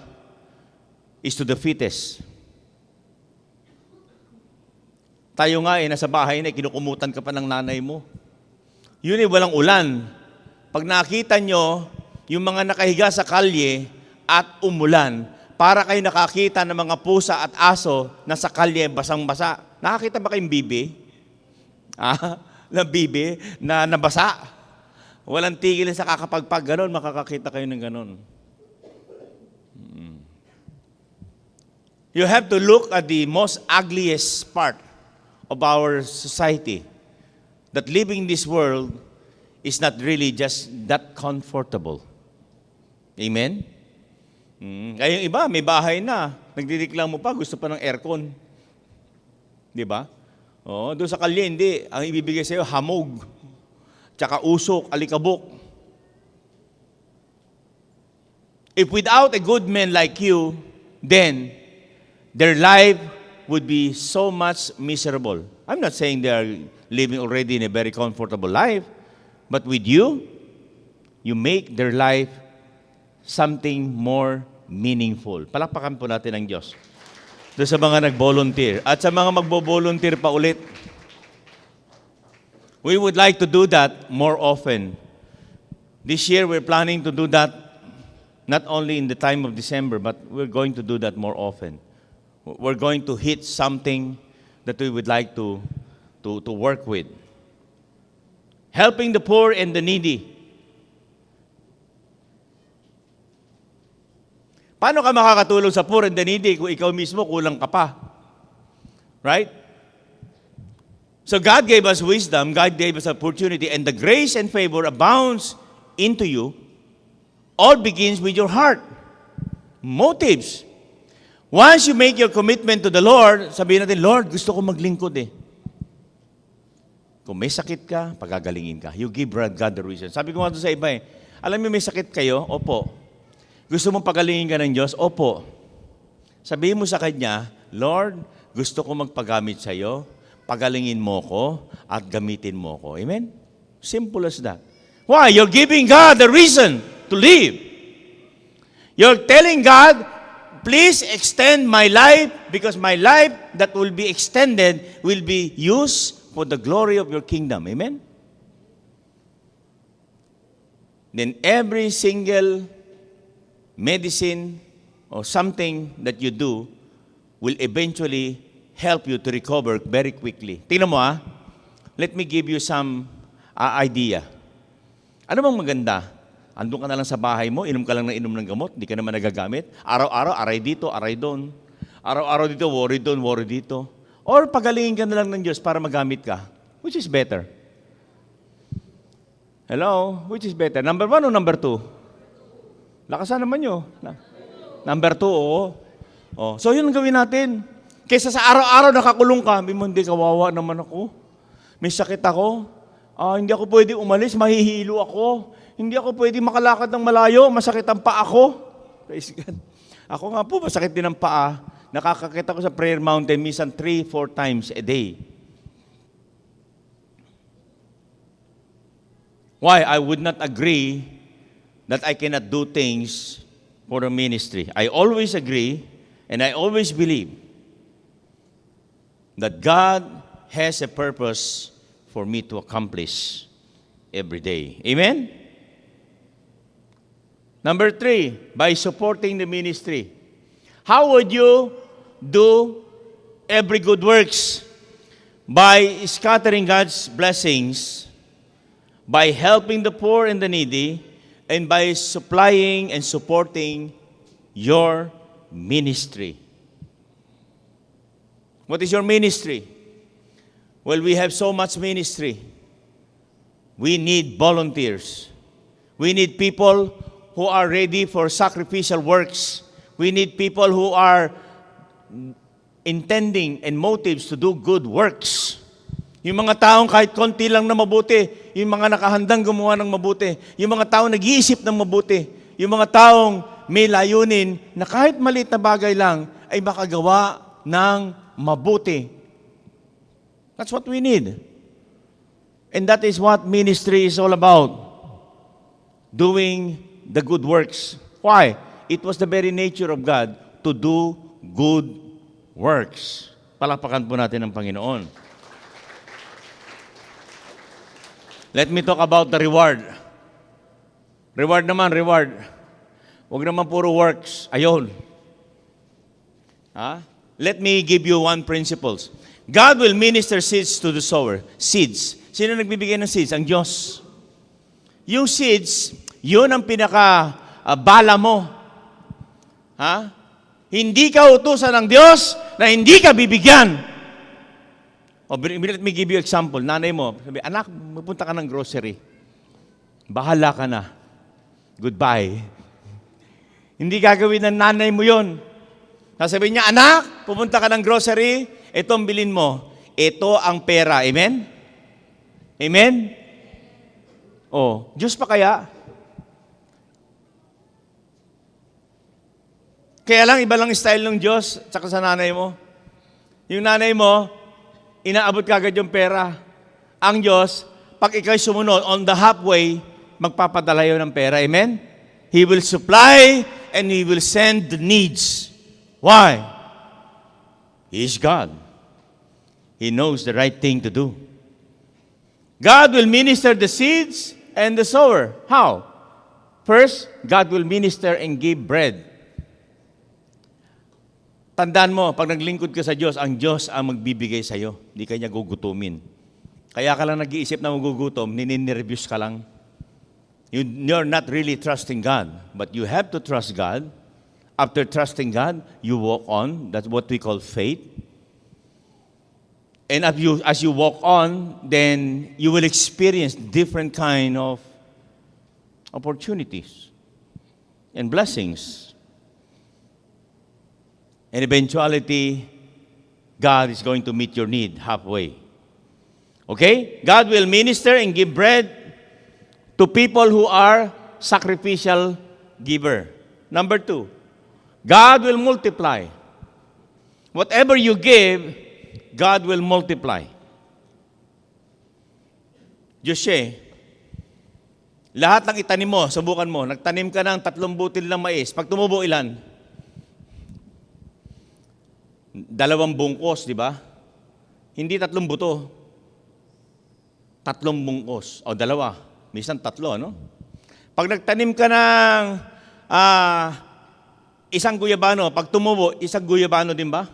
is to the fittest. Tayo nga nasa bahay na, kinukumutan ka pa ng nanay mo. Yun walang ulan. Pag nakita nyo, yung mga nakahiga sa kalye at umulan, para kayo nakakita ng mga pusa at aso na sa kalye basang-basa. Nakakita ba kayong bibi? Na bibi na nabasa? Walang tigil sa kakapagpag ganon, makakakita kayo ng ganon. You have to look at the most ugliest part of our society. That living in this world is not really just that comfortable. Amen? Kaya yung iba, may bahay na. Nagdireklamo pa, gusto pa ng aircon. Di ba? Doon sa kalye, hindi. Ang ibibigay sa'yo, hamog. Tsaka usok, alikabok. If without a good man like you, then their life would be so much miserable. I'm not saying they are living already in a very comfortable life, but with you, you make their life something more meaningful. Palakpakan po natin ang Diyos. Doon sa mga nag-volunteer. At sa mga magbo-volunteer pa ulit, we would like to do that more often. This year, we're planning to do that not only in the time of December, but we're going to do that more often. We're going to hit something that we would like to work with. Helping the poor and the needy. Paano ka makakatulong sa poor and the needy kung ikaw mismo kulang ka pa? Right? So God gave us wisdom, God gave us opportunity, and the grace and favor abounds into you. All begins with your heart. motives. Once you make your commitment to the Lord, sabihin natin, Lord, gusto ko maglingkod eh. Kung may sakit ka, pagagalingin ka. You give God the reason. Sabi ko nga doon sa iba eh, alam mo may sakit kayo? Opo. Gusto mong pagalingin ka ng Diyos? Opo. Sabihin mo sa Kanya, Lord, gusto ko magpagamit sa iyo, pagalingin mo ko at gamitin mo ko. Amen? Simple as that. Why? You're giving God the reason to live. You're telling God, please extend my life because my life that will be extended will be used for the glory of your kingdom. Amen? Then every single medicine or something that you do will eventually help you to recover very quickly. Tingnan mo let me give you some idea. Ano bang maganda? Andun ka na lang sa bahay mo, inom ka lang ng inom ng gamot, di ka naman nagagamit. Araw-araw, aray dito, aray doon. Araw-araw dito, worry doon, worry dito. Or pagalingin ka na lang ng Diyos para magamit ka. Which is better? Hello? Which is better? Number 1 o number 2? Lakasan naman nyo. Number 2, oo. Oh. So yun ang gawin natin. Kaysa sa araw-araw nakakulong ka, hindi kawawa naman ako. May sakit ako. Hindi ako pwede umalis, mahihilo ako. Hindi ako pwede makalakad ng malayo, masakit ang paa ko. Praise God. Ako nga po, masakit din ang paa. Nakakakita ko sa prayer mountain minsan 3-4 times a day. Why? I would not agree that I cannot do things for the ministry. I always agree and I always believe that God has a purpose for me to accomplish every day. Amen? Number 3, by supporting the ministry. How would you do every good works? By scattering God's blessings, by helping the poor and the needy, and by supplying and supporting your ministry. What is your ministry? Well, we have so much ministry. We need volunteers. We need people who are ready for sacrificial works. We need people who are intending and motives to do good works. Yung mga taong kahit konti lang na mabuti, yung mga nakahandang gumawa ng mabuti, yung mga taong nag-iisip ng mabuti, yung mga taong may layunin na kahit maliit na bagay lang ay makagawa ng mabuti. That's what we need. And that is what ministry is all about. Doing the good works. Why? It was the very nature of God to do good works. Palakpakan po natin ang Panginoon. Let me talk about the reward. Reward naman, reward. Huwag naman puro works. Ayun. Let me give you one principle. God will minister seeds to the sower. Seeds. Sino nagbibigay ng seeds? Ang Diyos. Yung seeds, yun ang pinaka-bala mo. Hindi ka utusan ng Diyos na hindi ka bibigyan. Let me give you example. Nanay mo, sabi, anak, magpunta ka ng grocery. Bahala ka na. Goodbye. Hindi gagawin ng nanay mo yun. Sasabihin niya, anak, pupunta ka ng grocery, itong bilin mo. Ito ang pera. Amen? Amen? Diyos pa kaya? Kaya lang, iba lang style ng Diyos tsaka sa nanay mo. Yung nanay mo, inaabot kagad yung pera. Ang Diyos, pag ikaw'y sumunod, on the halfway, magpapadala yun ng pera. Amen? He will supply and He will send the needs. Why? He is God. He knows the right thing to do. God will minister the seeds and the sower. How? First, God will minister and give bread. Tandaan mo, pag naglingkod ka sa Diyos, ang Diyos ang magbibigay sa iyo. Hindi ka niya gugutumin. Kaya ka lang nag-iisip na magugutom, nininireviews ka lang. You're not really trusting God. But you have to trust God. After trusting God, you walk on. That's what we call faith. And as you walk on, then you will experience different kind of opportunities and blessings. And eventuality, God is going to meet your need halfway. Okay? God will minister and give bread to people who are sacrificial giver. Number 2, God will multiply. Whatever you give, God will multiply. Joshe, lahat ng itanim mo, subukan mo, nagtanim ka ng 3 butil ng mais. Pag tumubo, ilan? 2 bungkos, di ba? Hindi 3 buto. 3 bungkos. O 2. Minsan 3, ano? Pag nagtanim ka ng isang guyabano, pag tumubo, isang guyabano din ba?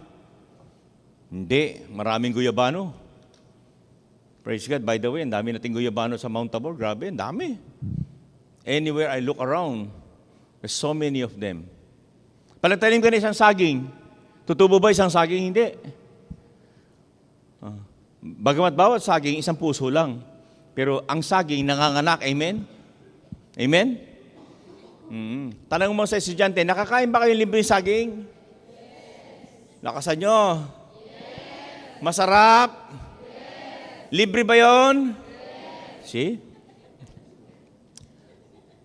Hindi. Maraming guyabano. Praise God. By the way, ang dami nating guyabano sa Mount Tabor. Grabe, ang dami. Anywhere I look around, there's so many of them. Pag nagtanim ka ng isang saging, tutubo ba isang saging? Hindi. Bagamat bawat saging, isang puso lang. Pero ang saging nanganganak. Amen? Amen? Tanong mo sa estudyante, nakakain ba kayo libreng saging? Lakasan nyo. Masarap? Libre ba yun? See?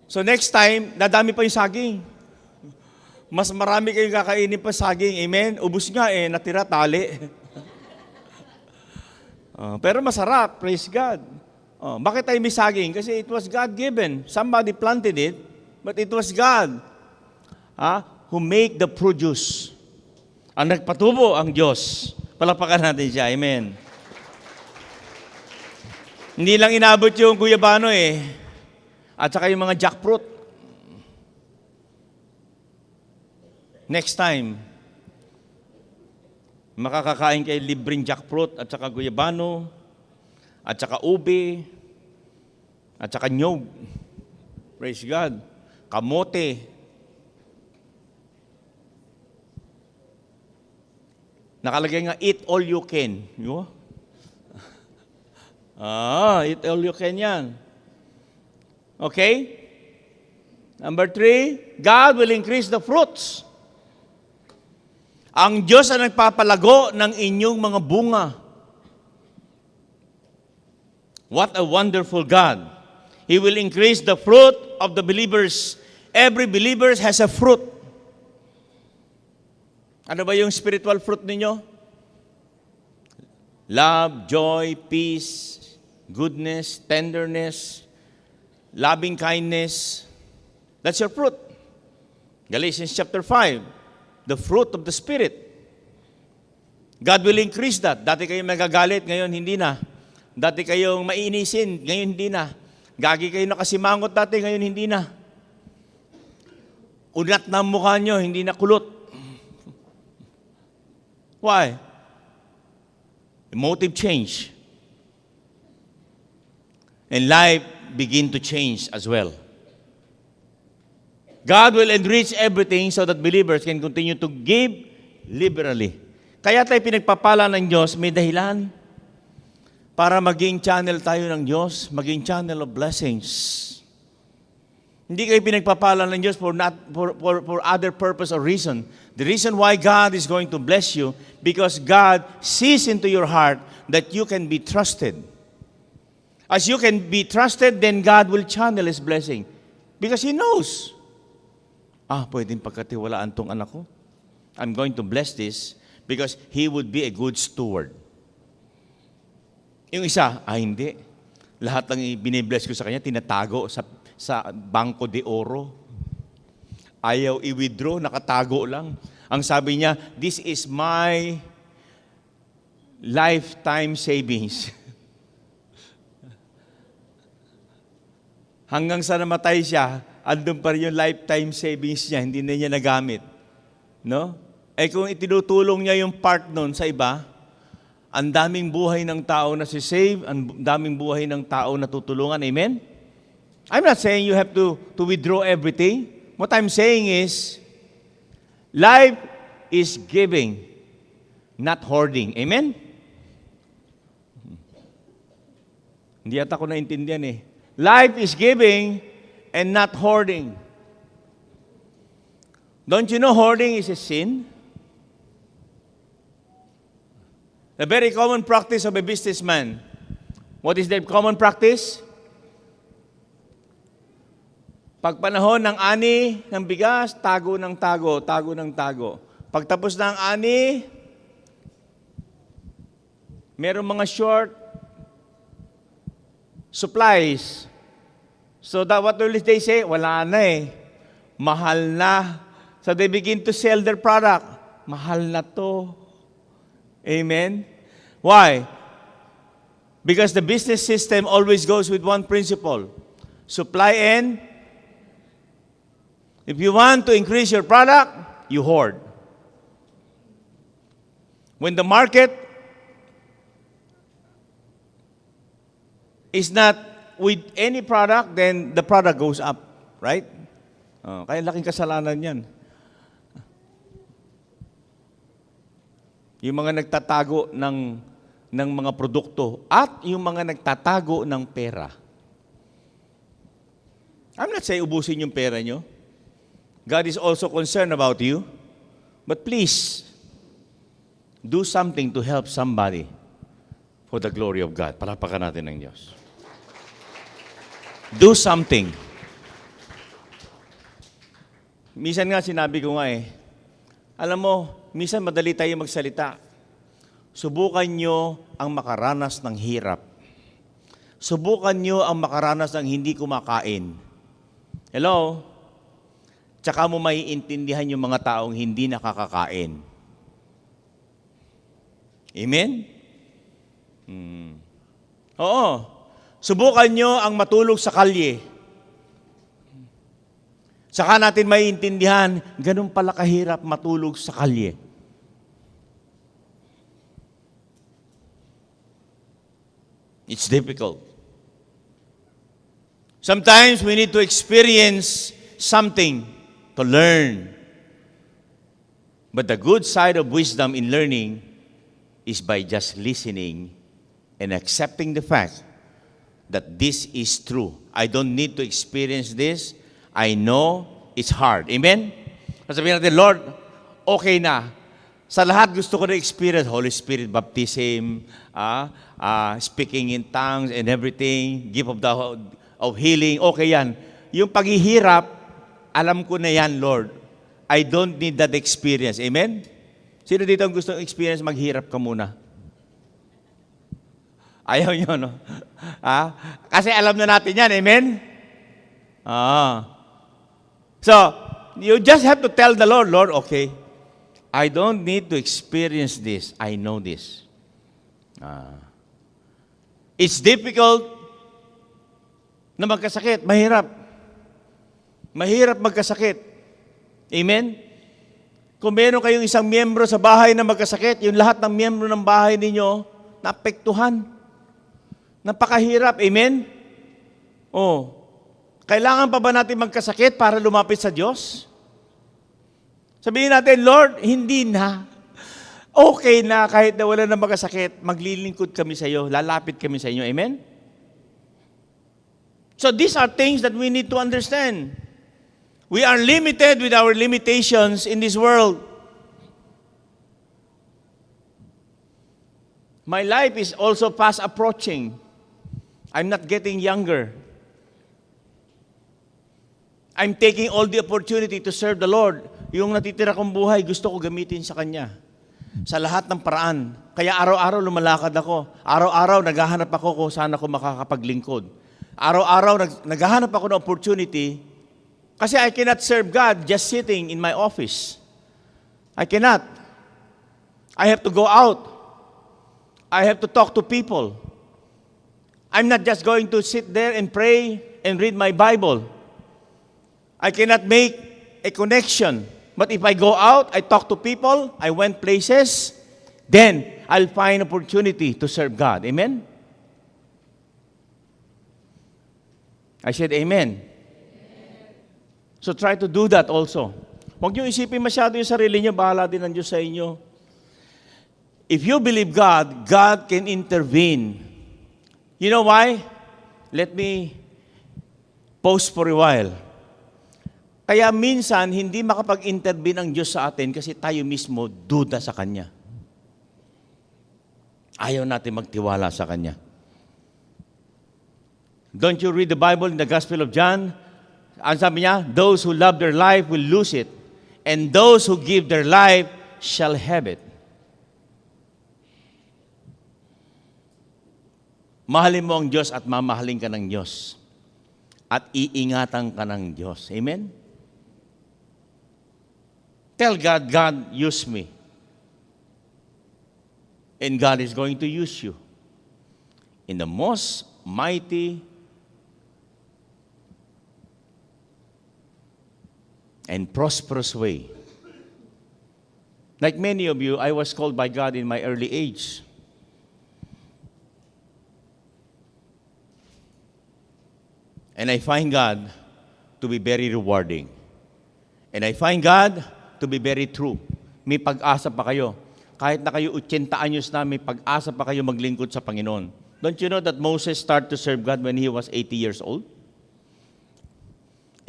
So next time, nadami pa yung saging. Mas marami kayong kakainin pa saging. Amen? Ubus nga natira tali. Pero masarap, praise God. Bakit tayo may saging? Kasi it was God-given. Somebody planted it, but it was God who make the produce. Ang nagpatubo ang Diyos. Palakpakan natin siya. Amen. Hindi lang inabot yung guyabano at saka yung mga jackfruit. Next time, makakakain kayo libreng jackfruit at saka guyabano, at saka ube, at saka nyog. Praise God. Kamote. Nakalagay nga, eat all you can. Eat all you can yan. Okay? Number 3, God will increase the fruits. Ang Diyos ang nagpapalago ng inyong mga bunga. What a wonderful God. He will increase the fruit of the believers. Every believer has a fruit. Ano ba yung spiritual fruit ninyo? Love, joy, peace, goodness, tenderness, loving kindness. That's your fruit. Galatians chapter 5, the fruit of the Spirit. God will increase that. Dati kayong magagalit, ngayon hindi na. Dati kayong mainisin, ngayon hindi na. Gagi kayo nakasimangot dati, ngayon hindi na. Unat na ang mukha nyo, hindi na kulot. Why? Emotive change. And life begin to change as well. God will enrich everything so that believers can continue to give liberally. Kaya tayo pinagpapala ng Diyos, may dahilan para maging channel tayo ng Diyos, maging channel of blessings. Hindi kayo pinagpapala ng Diyos for other purpose or reason. The reason why God is going to bless you, because God sees into your heart that you can be trusted. As you can be trusted, then God will channel His blessing. Because He knows, pwedeng pagkatiwalaan tong anak ko. I'm going to bless this because he would be a good steward. Yung isa, hindi. Lahat ng binibless ko sa kanya, tinatago sa Bangko de Oro. Ayaw i-withdraw, nakatago lang. Ang sabi niya, this is my lifetime savings. Hanggang sa namatay siya, andun pa rin yung lifetime savings niya, hindi na niya nagamit. No? Kung itinutulong niya yung part nun sa iba, ang daming buhay ng tao na si-save, ang daming buhay ng tao na tutulungan. Amen? I'm not saying you have to withdraw everything. What I'm saying is, life is giving, not hoarding. Amen? Hindi yata ko naintindihan Life is giving and not hoarding. Don't you know hoarding is a sin? The very common practice of a businessman. What is the common practice? Pag panahon ng ani ng bigas, tago ng tago, tago ng tago. Pagtapos ng ani, merong mga short supplies. So that what will they say? Wala na eh. Mahal na. So they begin to sell their product. Mahal na to. Amen? Why? Because the business system always goes with one principle. Supply and if you want to increase your product, you hoard. When the market is not with any product, then the product goes up. Right? Kaya laking kasalanan yan. Yung mga nagtatago ng mga produkto at yung mga nagtatago ng pera. I'm not saying ubusin yung pera nyo. God is also concerned about you. But please, do something to help somebody for the glory of God. Palapakan natin ng Diyos. Do something. Minsan nga sinabi ko nga alam mo, minsan madali tayo magsalita. Subukan nyo ang makaranas ng hirap. Subukan nyo ang makaranas ng hindi kumakain. Hello? Tsaka mo maiintindihan yung mga taong hindi nakakakain. Amen? Oo. Subukan nyo ang matulog sa kalye. Saka natin maiintindihan, ganun pala kahirap matulog sa kalye. It's difficult. Sometimes we need to experience something to learn. But the good side of wisdom in learning is by just listening and accepting the fact that this is true. I don't need to experience this. I know it's hard. Amen? Sabihin natin, Lord, okay na. Sa lahat gusto ko na experience Holy Spirit baptism, speaking in tongues and everything, gift of healing, okay yan. Yung paghihirap, alam ko na yan, Lord. I don't need that experience. Amen? Sino dito ang gusto experience maghirap ka muna? Ayaw nyo, no? Kasi alam na natin yan. Amen? So, you just have to tell the Lord, Lord, okay, I don't need to experience this. I know this. It's difficult na magkasakit. Mahirap. Mahirap magkasakit. Amen? Kung meron kayong isang miyembro sa bahay na magkasakit, yung lahat ng miyembro ng bahay ninyo, naapektuhan. Napakahirap. Amen? Kailangan pa ba natin magkasakit para lumapit sa Diyos? Sabihin natin, Lord, hindi na. Okay na kahit na wala na magkasakit, maglilingkod kami sa iyo, lalapit kami sa inyo. Amen? So these are things that we need to understand. We are limited with our limitations in this world. My life is also fast approaching. I'm not getting younger. I'm taking all the opportunity to serve the Lord. Yung natitira kong buhay, gusto ko gamitin sa Kanya. Sa lahat ng paraan. Kaya araw-araw lumalakad ako. Araw-araw naghahanap ako kung saan ako makakapaglingkod. Araw-araw naghahanap ako ng opportunity kasi I cannot serve God just sitting in my office. I cannot. I have to go out. I have to talk to people. I'm not just going to sit there and pray and read my Bible. I cannot make a connection. But if I go out, I talk to people, I went places, then I'll find opportunity to serve God. Amen? I said amen. So try to do that also. Huwag niyo isipin masyado yung sarili niyo, bahala din ang Diyos sa inyo. If you believe God, God can intervene. You know why? Let me pause for a while. Kaya minsan, hindi makapag-intervene ang Diyos sa atin kasi tayo mismo duda sa Kanya. Ayaw natin magtiwala sa Kanya. Don't you read the Bible in the Gospel of John? Ang sabi niya, those who love their life will lose it, and those who give their life shall have it. Mahalin mo ang Diyos at mamahalin ka ng Diyos. At iingatan ka ng Diyos. Amen? Tell God, God, use me. And God is going to use you in the most mighty and prosperous way. Like many of you, I was called by God in my early age. And I find God to be very rewarding. And I find God to be very true. May pag-asa pa kayo. Kahit na kayo 80 anyos na, may pag-asa pa kayo maglingkod sa Panginoon. Don't you know that Moses started to serve God when he was 80 years old?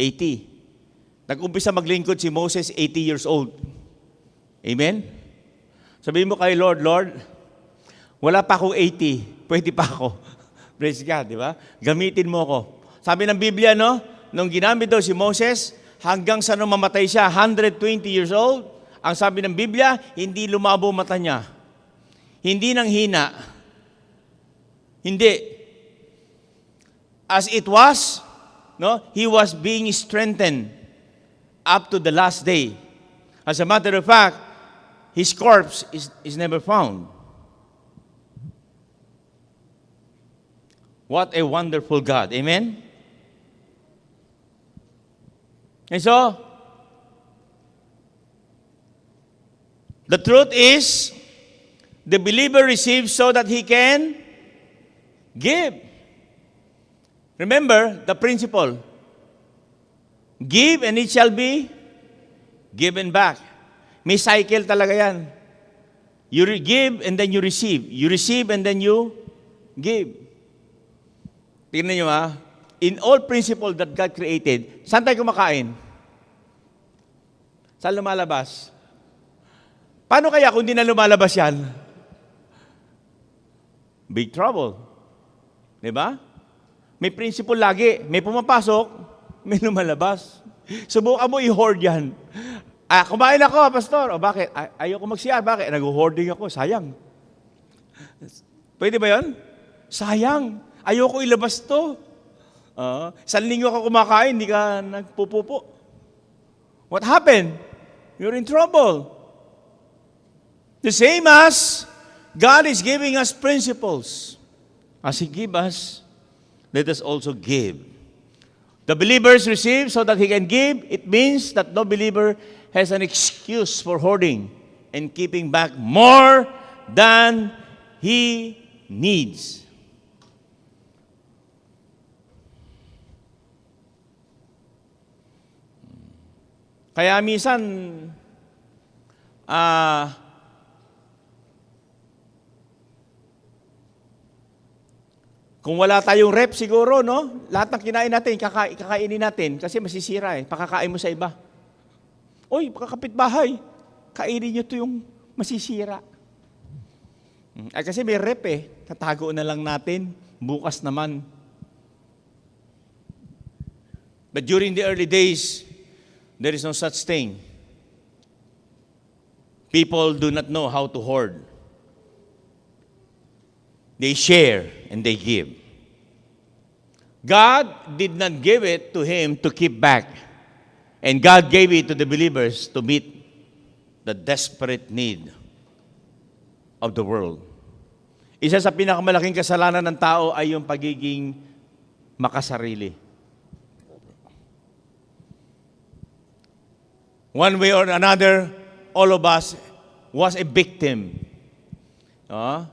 80. Nag-umpisa maglingkod si Moses 80 years old. Amen? Sabihin mo kay Lord, Lord, wala pa akong 80, pwede pa ako. Praise God, di ba? Gamitin mo ako. Sabi ng Biblia, no? Nung ginamit daw si Moses, hanggang sa nung mamatay siya, 120 years old, ang sabi ng Biblia, hindi lumabo mata niya. Hindi nang hina. Hindi. As it was, no, he was being strengthened up to the last day. As a matter of fact, his corpse is never found. What a wonderful God. Amen? And so, the truth is, the believer receives so that he can give. Remember the principle. Give and it shall be given back. May cycle talaga yan. You give and then you receive. You receive and then you give. Tingnan nyo in all principle that God created, saan tayo kumakain? Saan lumalabas? Paano kaya kung di na lumalabas yan? Big trouble. Diba? May principle lagi. May pumapasok, may lumalabas. Subukan mo i-hoard yan. Kumain ako, pastor. O bakit? Ayoko mag-CR. Bakit? Nag-hoarding ako. Sayang. Pwede ba yan? Sayang. Ayoko ilabas to. Isang linggo ka kumakain, hindi ka nagpupupo. What happened? You're in trouble. The same as God is giving us principles. As He gives us, let us also give. The believers receive so that he can give. It means that no believer has an excuse for hoarding and keeping back more than he needs. Kaya minsan, kung wala tayong rep siguro, no? Lahat ng kinain natin, kakainin natin kasi masisira Pakakain mo sa iba. Oy, pakakapitbahay, kainin nyo to yung masisira. Kasi may rep tatago na lang natin, bukas naman. But during the early days, there is no such thing. People do not know how to hoard. They share and they give. God did not give it to him to keep back. And God gave it to the believers to meet the desperate need of the world. Isa sa pinakamalaking kasalanan ng tao ay yung pagiging makasarili. One way or another, all of us was a victim.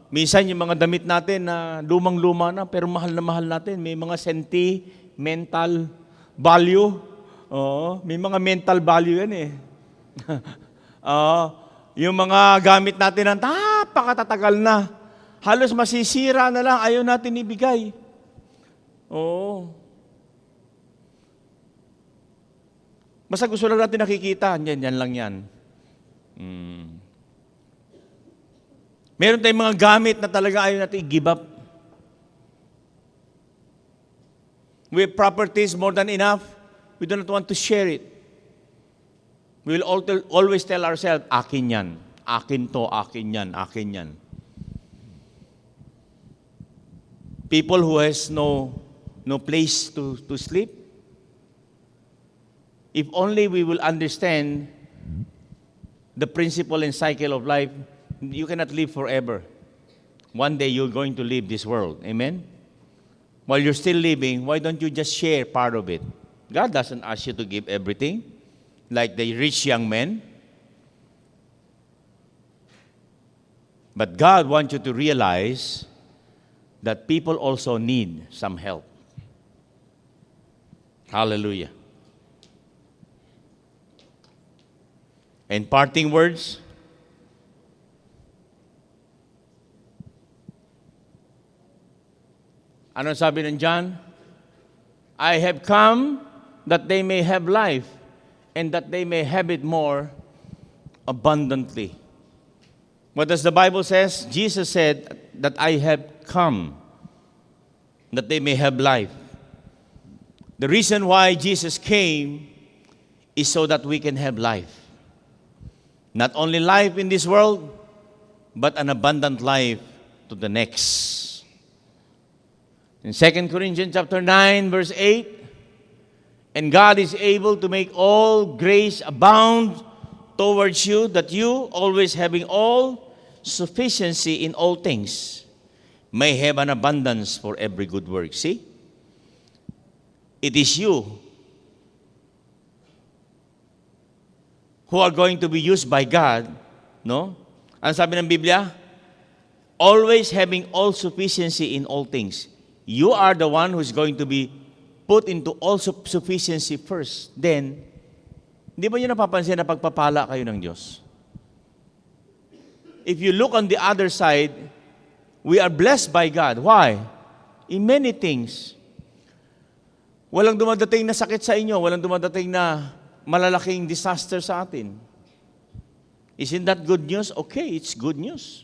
Minsan yung mga damit natin na lumang-luma na pero mahal na mahal natin. May mga sentimental value. May mga mental value yan yung mga gamit natin na napakatatagal na. Halos masisira na lang, ayaw natin ibigay. Basta gusto lang natin nakikita, yan lang yan. Meron tayong mga gamit na talaga ayaw natin i-give up. We have properties more than enough. We do not want to share it. We will always tell ourselves, akin yan. Akin to, akin yan, akin yan. People who has no place to sleep. If only we will understand the principle and cycle of life, you cannot live forever. One day you're going to leave this world. Amen? While you're still living, why don't you just share part of it? God doesn't ask you to give everything, like the rich young men. But God wants you to realize that people also need some help. Hallelujah. And parting words. Ano sabi ng John? I have come that they may have life and that they may have it more abundantly. What does the Bible says? Jesus said that I have come that they may have life. The reason why Jesus came is so that we can have life. Not only life in this world, but an abundant life to the next. In 2 Corinthians chapter 9, verse 8, and God is able to make all grace abound towards you, that you, always having all sufficiency in all things, may have an abundance for every good work. See? It is you who are going to be used by God, no? Ano sabi ng Biblia? Always having all sufficiency in all things. You are the one who's going to be put into all sufficiency first. Then, di ba nyo napapansin na pagpapala kayo ng Diyos? If you look on the other side, we are blessed by God. Why? In many things. Walang dumadating na sakit sa inyo. Walang dumadating na malalaking disaster sa atin. Isn't that good news? Okay, it's good news.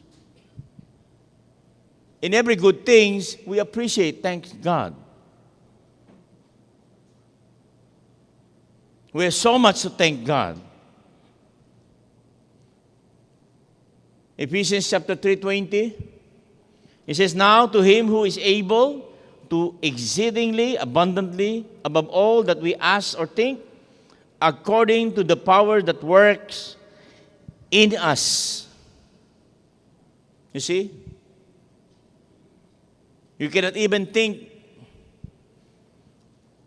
In every good things, we appreciate, thank God. We have so much to thank God. Ephesians chapter 3:20, it says, now to him who is able to exceedingly abundantly above all that we ask or think, according to the power that works in us. You see? You cannot even think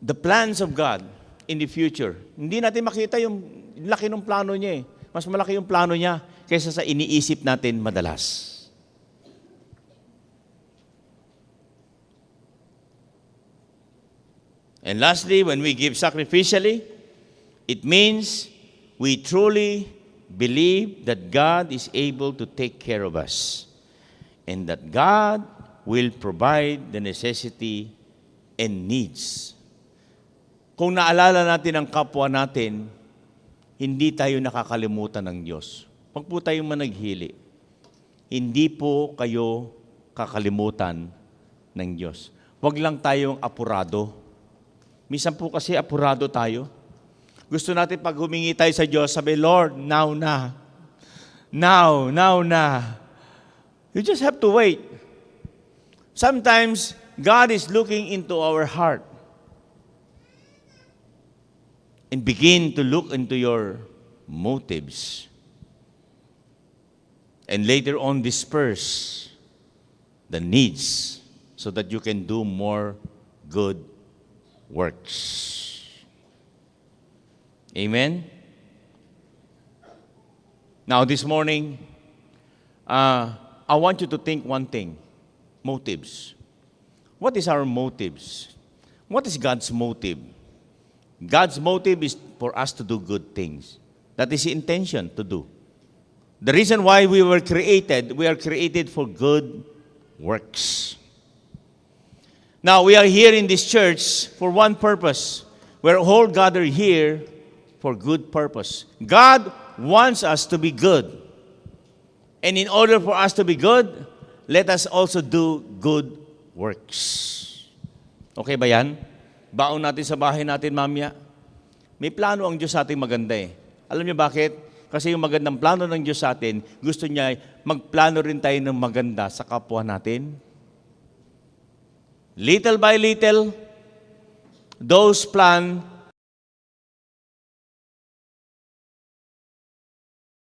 the plans of God in the future. Hindi natin makita yung laki ng plano niya eh. Mas malaki yung plano niya kaysa sa iniisip natin madalas. And lastly, when we give sacrificially, it means we truly believe that God is able to take care of us and that God will provide the necessity and needs. Kung naalala natin ang kapwa natin, hindi tayo nakakalimutan ng Diyos. Huwag po tayong managhili. Hindi po kayo kakalimutan ng Diyos. Huwag lang tayong apurado. Minsan po kasi apurado tayo. Gusto natin pag humingi tayo sa Diyos, sabi, Lord, now na. Now na. You just have to wait. Sometimes, God is looking into our heart and begin to look into your motives. And later on, disperse the needs so that you can do more good works. Amen? Now, this morning, I want you to think one thing. Motives. What is our motives? What is God's motive? God's motive is for us to do good things. That is the intention to do. The reason why we are created for good works. Now, we are here in this church for one purpose. We're all gathered here for good purpose. God wants us to be good. And in order for us to be good, let us also do good works. Okay ba yan? Baon natin sa bahay natin mamaya. May plano ang Diyos sa ating maganda eh. Alam niyo bakit? Kasi yung magandang plano ng Diyos sa atin, gusto niya magplano rin tayo ng maganda sa kapwa natin. Little by little, those plans